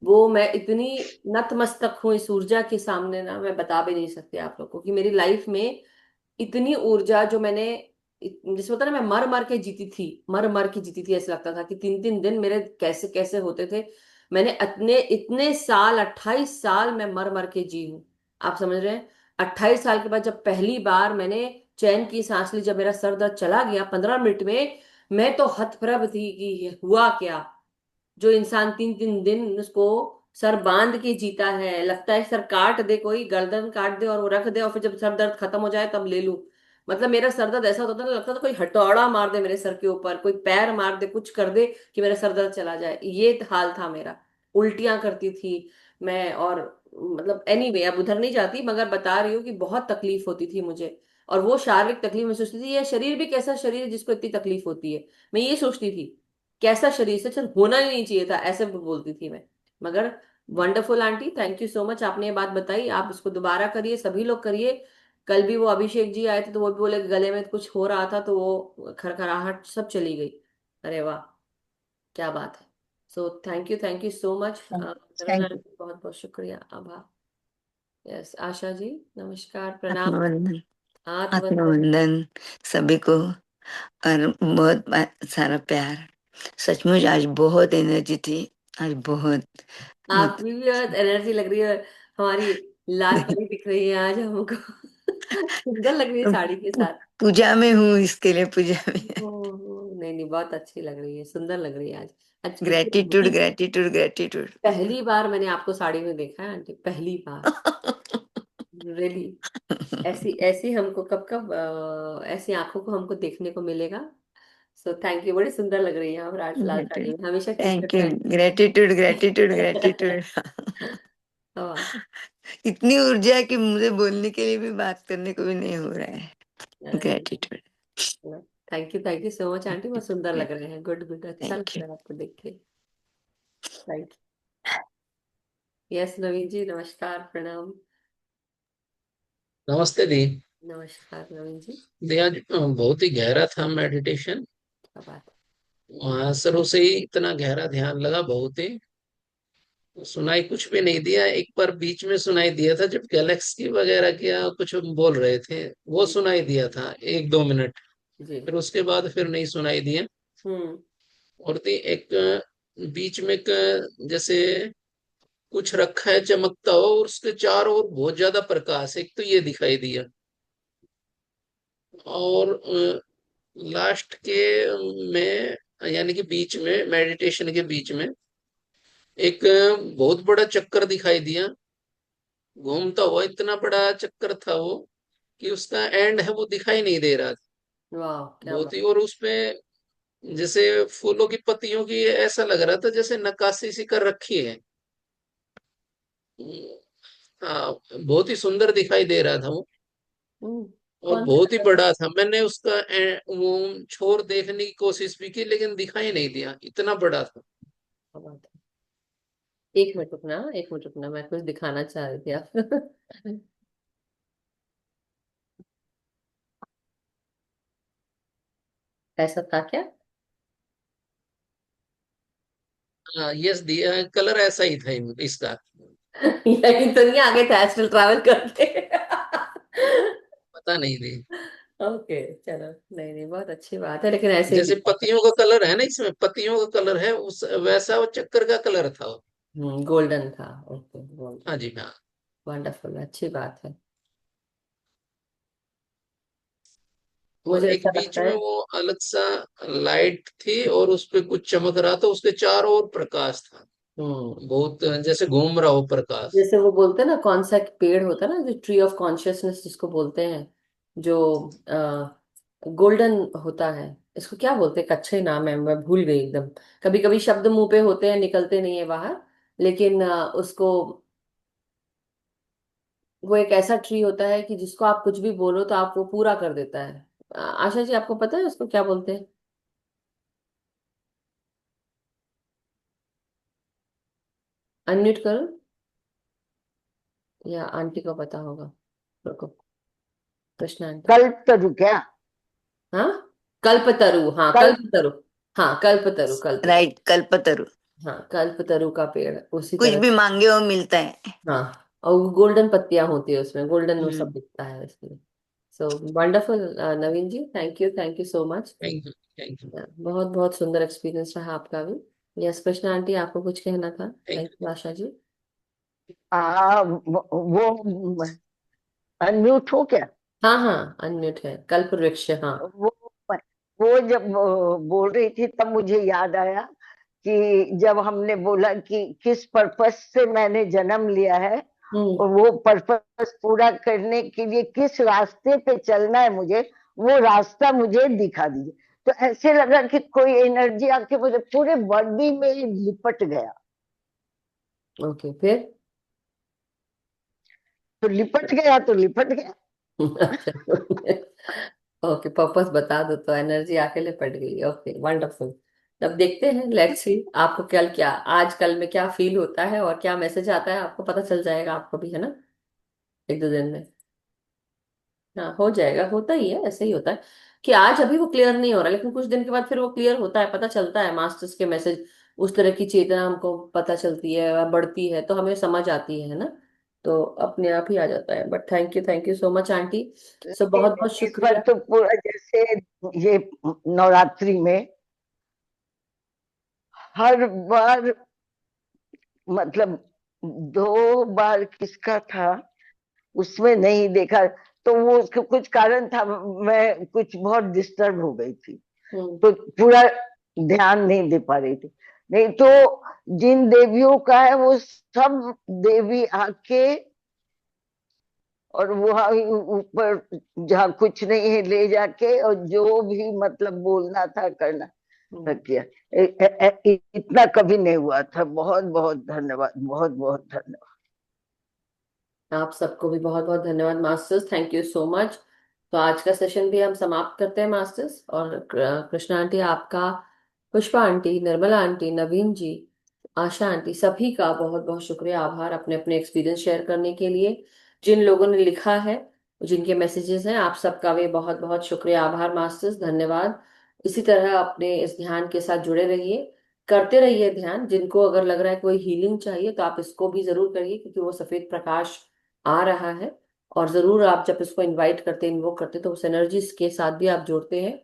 वो मैं इतनी नतमस्तक हूँ इस ऊर्जा के सामने ना, मैं बता भी नहीं सकती आप लोग को कि मेरी लाइफ में इतनी ऊर्जा जो मैंने, जैसे होता है ना, मैं मर मर के जीती थी, मर मर के जीती थी, ऐसा लगता था कि 3 3 दिन मेरे कैसे कैसे होते थे। मैंने इतने इतने साल, 28 साल मैं मर मर के जी हूँ, आप समझ रहे हैं? 28 साल के बाद जब पहली बार मैंने चैन की सांस ली, जब मेरा सर दर्द चला गया 15 मिनट में, मैं तो हतप्रभ थी कि ये हुआ क्या। जो इंसान 3 3 दिन उसको सर बांध के जीता है, लगता है सर काट दे, कोई गर्दन काट दे और वो रख दे, और फिर जब सर दर्द खत्म हो जाए तब ले लूं, मतलब मेरा सर दर्द ऐसा होता था ना, लगता था कोई हथौड़ा मार दे मेरे सर के ऊपर, कोई पैर मार दे, कुछ कर दे कि मेरा सर दर्द चला जाए, ये हाल था मेरा। उल्टियां करती थी मैं, और मतलब एनीवे अब उधर नहीं जाती, मगर बता रही हूँ कि बहुत तकलीफ होती थी मुझे। और वो शारीरिक तकलीफ मैं सोचती थी, ये शरीर भी कैसा शरीर है जिसको इतनी तकलीफ होती है। मैं ये सोचती थी, कैसा शरीर से चल होना ही नहीं चाहिए था, ऐसे बोलती थी मैं। मगर wonderful aunty, thank you so much, आपने ये बात बताई, आप इसको दोबारा करिए, सभी लोग करिए। कल भी वो अभिषेक जी आए थे तो वो भी बोले कि गले में कुछ हो रहा था, तो वो खरखराहट सब चली गई। अरे वाह, क्या बात है। So thank you so much thank you. बहुत बहुत शुक्रिया, आभार। यस, आशा जी, नमस्कार, प्रणाम। आत्मवंदन। आत्मवंदन। आत्मवंदन सभी को, और बहुत सारा प्यार। सचमुच आज बहुत एनर्जी थी, आज बहुत। आपकी भी बहुत एनर्जी लग रही है, हमारी लाल परी दिख रही है आज हमको। सुंदर लग रही है साड़ी के साथ। पूजा में हूँ, इसके लिए पूजा में। नहीं नहीं, बहुत अच्छी लग रही है, सुंदर लग रही है आज। आज ग्रेटिट्यूड कितनी ग्रेटिट्यूड ग्रेटिट्यूड। पहली बार मैंने आपको साड़ी में देखा है आंटी, पहली बार। रियली। ऐसी ऐसी हमको कब कब ऐसी आंखों को हमको देखने को मिलेगा। सो थैंक यू, बड़ी सुंदर लग रही है आप लाल साड़ी में, हमेशा keep thank it you. Gratitude gratitude gratitude. हाँ। इतनी ऊर्जा है कि मुझे बोलने के लिए भी, बात करने को भी नहीं हो रहा है। Gratitude. Thank you so much aunty, बहुत सुंदर लग रहे हैं, गुड गुड, अच्छा लग थैंक यू। रहा है आपको देख के। Thank you. यस नवीन जी, नमस्कार, प्रणाम। नमस्ते दी। नमस्कार नवीन जी। दी आज बहुत ही गहरा था मेडिटेशन। क्या बात वहां शुरू से ही इतना गहरा ध्यान लगा, बहुत ही। सुनाई कुछ भी नहीं दिया, एक बार बीच में सुनाई दिया था जब गैलेक्सी वगैरह क्या कुछ बोल रहे थे, वो है। सुनाई दिया था 1-2 मिनट। जी। फिर उसके बाद फिर नहीं सुनाई दिया। हम्म। और दी एक बीच में एक जैसे कुछ रखा है चमकता हुआ, और उसके चारों ओर बहुत ज्यादा प्रकाश है, एक तो ये दिखाई दिया। और लास्ट के में, यानी कि बीच में, मेडिटेशन के बीच में एक बहुत बड़ा चक्कर दिखाई दिया, घूमता हुआ। इतना बड़ा चक्कर था वो कि उसका एंड है वो दिखाई नहीं दे रहा था। वाह, क्या बहुत बात। ही। और उसपे जैसे फूलों की पत्तियों की ऐसा लग रहा था जैसे नक्काशी सी कर रखी है। हाँ, बहुत ही सुंदर दिखाई दे रहा था वो। और कौन सा बहुत ही कलर था? बड़ा था। मैंने उसका वो छोर देखने की कोशिश भी की, लेकिन दिखाई नहीं दिया, इतना बड़ा था। क्या बात है। एक मिनट रुकना, एक मिनट रुकना, मैं कुछ दिखाना चाह रही थी आप। ऐसा था क्या? हाँ, यस दिया, कलर ऐसा ही था इसका। यही तो नहीं आगे था एस्ट्रल ट्रैवल करके। पता नहीं थी। ओके, चलो, नहीं नहीं, बहुत अच्छी बात है, लेकिन ऐसे ही जैसे दिखा था। पतियों का कलर है ना, इसमें पतियों का कलर है, उस वैसा वो चक्कर का कलर था वो। गोल्डन था। ओके, हाँ गोल्डन। जी, हाँ। वंडरफुल, अच्छी बात है। और मुझे एक ऐसा बीच लगता में है। वो अलग सा लाइट थी, और उस पे कुछ चमक रहा था, उसके चारों ओर प्रकाश था। हम्म। बहुत जैसे घूम रहा हो प्रकाश। जैसे वो बोलते हैं ना, कौन सा एक पेड़ होता है ना, जो ट्री ऑफ कॉन्शियसनेस जिसको बोलते हैं, जो गोल्डन होता है। इसको क्या बोलते हैं, एक अच्छे नाम है, मैं भूल गई एकदम। कभी कभी शब्द मुंह पे होते हैं, निकलते नहीं है बाहर। लेकिन उसको, वो एक ऐसा ट्री होता है कि जिसको आप कुछ भी बोलो तो आप वो पूरा कर देता है। आशा जी, आपको पता है उसको क्या बोलते हैं? अनम्यूट करो, या आंटी को पता होगा। रुको, कृष्णा आंटी। कल्प तरु क्या? हाँ, कल्पतरु, हाँ कल्प। कल्पतरु। हाँ कल्पतरु, कल्पतरु। राइट, कल्पतरु। हाँ, कल्पतरु का पेड़ उसी कुछ तरह। भी मांगे वो मिलता है। हाँ, और गोल्डन पत्तियां होती है उसमें, गोल्डन वो सब हम्म। दिखता है इसलिए। So wonderful Naveen ji, thank you so much. Thank you, thank you, बहुत बहुत सुंदर एक्सपीरियंस रहा आपका भी। यस, कृष्णा आंटी, आपको कुछ कहना था? Thank thank you Asha ji. वो अनम्यूट हो क्या? हाँ हाँ, अनम्यूट है, कल्प वृक्ष, हाँ। वो वो जब बोल रही थी तब मुझे याद आया कि जब हमने बोला कि किस पर्पस से मैंने जन्म लिया है, और वो पर्पस पूरा करने के लिए किस रास्ते पे चलना है मुझे, वो रास्ता मुझे दिखा दीजिए। तो ऐसे लगा कि कोई एनर्जी आके मुझे पूरे बॉडी में लिपट गया। ओके, फिर? तो लिपट गया तो लिपट गया। ओके, पर्पस बता दो तो एनर्जी आके लिपट गई। Okay, wonderful. अब देखते हैं, लेट्स सी आपको कल क्या, आज कल में क्या फील होता है और क्या मैसेज आता है, आपको पता चल जाएगा, आपको भी, है ना, एक दो दिन में। हाँ, हो जाएगा, होता ही है, ऐसे ही होता है कि आज अभी वो क्लियर नहीं हो रहा, लेकिन कुछ दिन के बाद फिर वो क्लियर होता है, पता चलता है मास्टर्स के मैसेज, उस तरह की चेतना हमको पता चलती है, बढ़ती है, तो हमें समझ आती है ना, तो अपने आप ही आ जाता है। But thank you so much aunty. So बहुत बहुत इस बार शुक्रिया। तो पूरा जैसे ये नवरात्रि में हर बार, मतलब 2 बार किसका था उसमें नहीं देखा, तो वो उसका कुछ कारण था, मैं कुछ बहुत डिस्टर्ब हो गई थी, हम्म। तो पूरा ध्यान नहीं दे पा रही थी। नहीं तो जिन देवियों का है वो सब देवी आके, और वहां ऊपर जहाँ कुछ नहीं है ले जाके, और जो भी मतलब बोलना था करना था हम्म। किया। इतना कभी नहीं हुआ था। बहुत बहुत धन्यवाद, बहुत बहुत धन्यवाद। आप सबको भी बहुत बहुत धन्यवाद masters, thank you so much. तो आज का सेशन भी हम समाप्त करते हैं मास्टर्स, और कृष्णा आंटी आपका, पुष्पा आंटी, निर्मला आंटी, नवीन जी, आशा आंटी, सभी का बहुत बहुत शुक्रिया, आभार अपने अपने एक्सपीरियंस शेयर करने के लिए। जिन लोगों ने लिखा है, जिनके मैसेजेस हैं, आप सबका भी बहुत बहुत शुक्रिया, आभार मास्टर्स, धन्यवाद। इसी तरह अपने इस ध्यान के साथ जुड़े रहिए, करते रहिए ध्यान। जिनको अगर लग रहा है कोई हीलिंग चाहिए तो आप इसको भी जरूर करिए, क्योंकि वो सफेद प्रकाश आ रहा है। और जरूर आप जब इसको इनवाइट करते, इन्वोक करते, तो उस एनर्जीज के साथ भी आप जोड़ते हैं।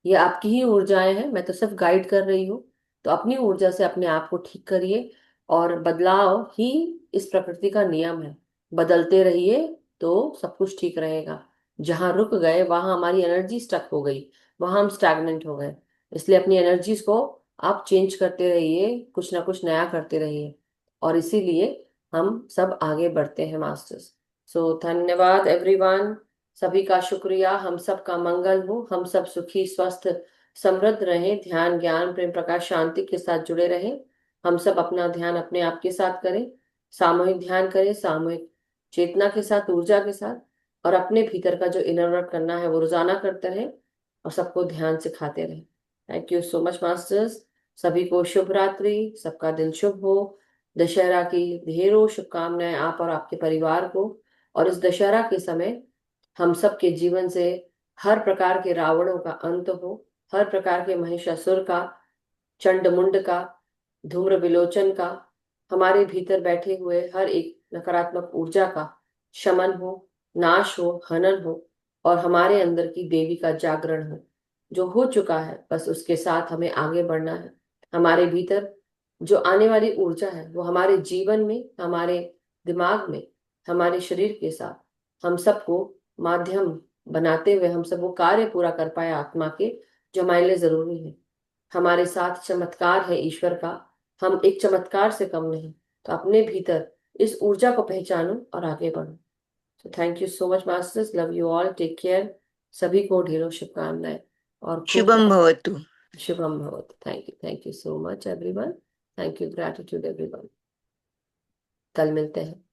ये आपकी ही ऊर्जाएं हैं, मैं तो सिर्फ गाइड कर रही हूँ। तो अपनी ऊर्जा से अपने आप को ठीक करिए, और बदलाव ही इस प्रकृति का नियम है। बदलते रहिए तो सब कुछ ठीक रहेगा। जहां रुक गए, वहां हमारी एनर्जी स्टक हो गई, वहां हम स्टैग्नेंट हो गए। इसलिए अपनी एनर्जीज को आप चेंज करते रहिए, कुछ ना कुछ नया करते रहिए, और इसीलिए हम सब आगे बढ़ते हैं मास्टर्स। सो धन्यवाद एवरीवन, सभी का शुक्रिया। हम सब का मंगल हो, हम सब सुखी स्वस्थ समृद्ध रहें, ध्यान ज्ञान प्रेम प्रकाश शांति के साथ जुड़े रहें। हम सब अपना ध्यान अपने आप के साथ करें, सामूहिक ध्यान करें, सामूहिक चेतना के साथ, ऊर्जा के साथ, और अपने भीतर का जो इनर वर्क करना है वो रोजाना करते रहें, और सबको ध्यान सिखाते रहें। Thank you so much masters. सभी को शुभ रात्रि, सबका दिन शुभ हो। दशहरा की ढेरों शुभकामनाएं आप और आपके परिवार को। और इस दशहरा के समय हम सबके जीवन से हर प्रकार के रावणों का अंत हो, हर प्रकार के महिषासुर का, चंडमुंड का, धूम्र विलोचन का, हमारे भीतर बैठे हुए हर एक नकारात्मक ऊर्जा का शमन हो, नाश हो, हनन हो, और हमारे अंदर की देवी का जागरण हो। जो हो चुका है बस उसके साथ हमें आगे बढ़ना है। हमारे भीतर जो आने वाली ऊर्जा है वो हमारे जीवन में, हमारे दिमाग में, हमारे शरीर के साथ हम सबको माध्यम बनाते हुए हम सब वो कार्य पूरा कर पाए आत्मा के, जो हमारे लिए जरूरी है। हमारे साथ चमत्कार है ईश्वर का, हम एक चमत्कार से कम नहीं। तो अपने भीतर इस ऊर्जा को पहचानो और आगे बढ़ो। तो thank you so much masters, love you all, take care. सभी को ढेरों शुभकामनाएं और खूब शुभम भवतु। शुभम भवतु। Thank you so much everyone. Thank you, gratitude everyone. कल मिलते हैं।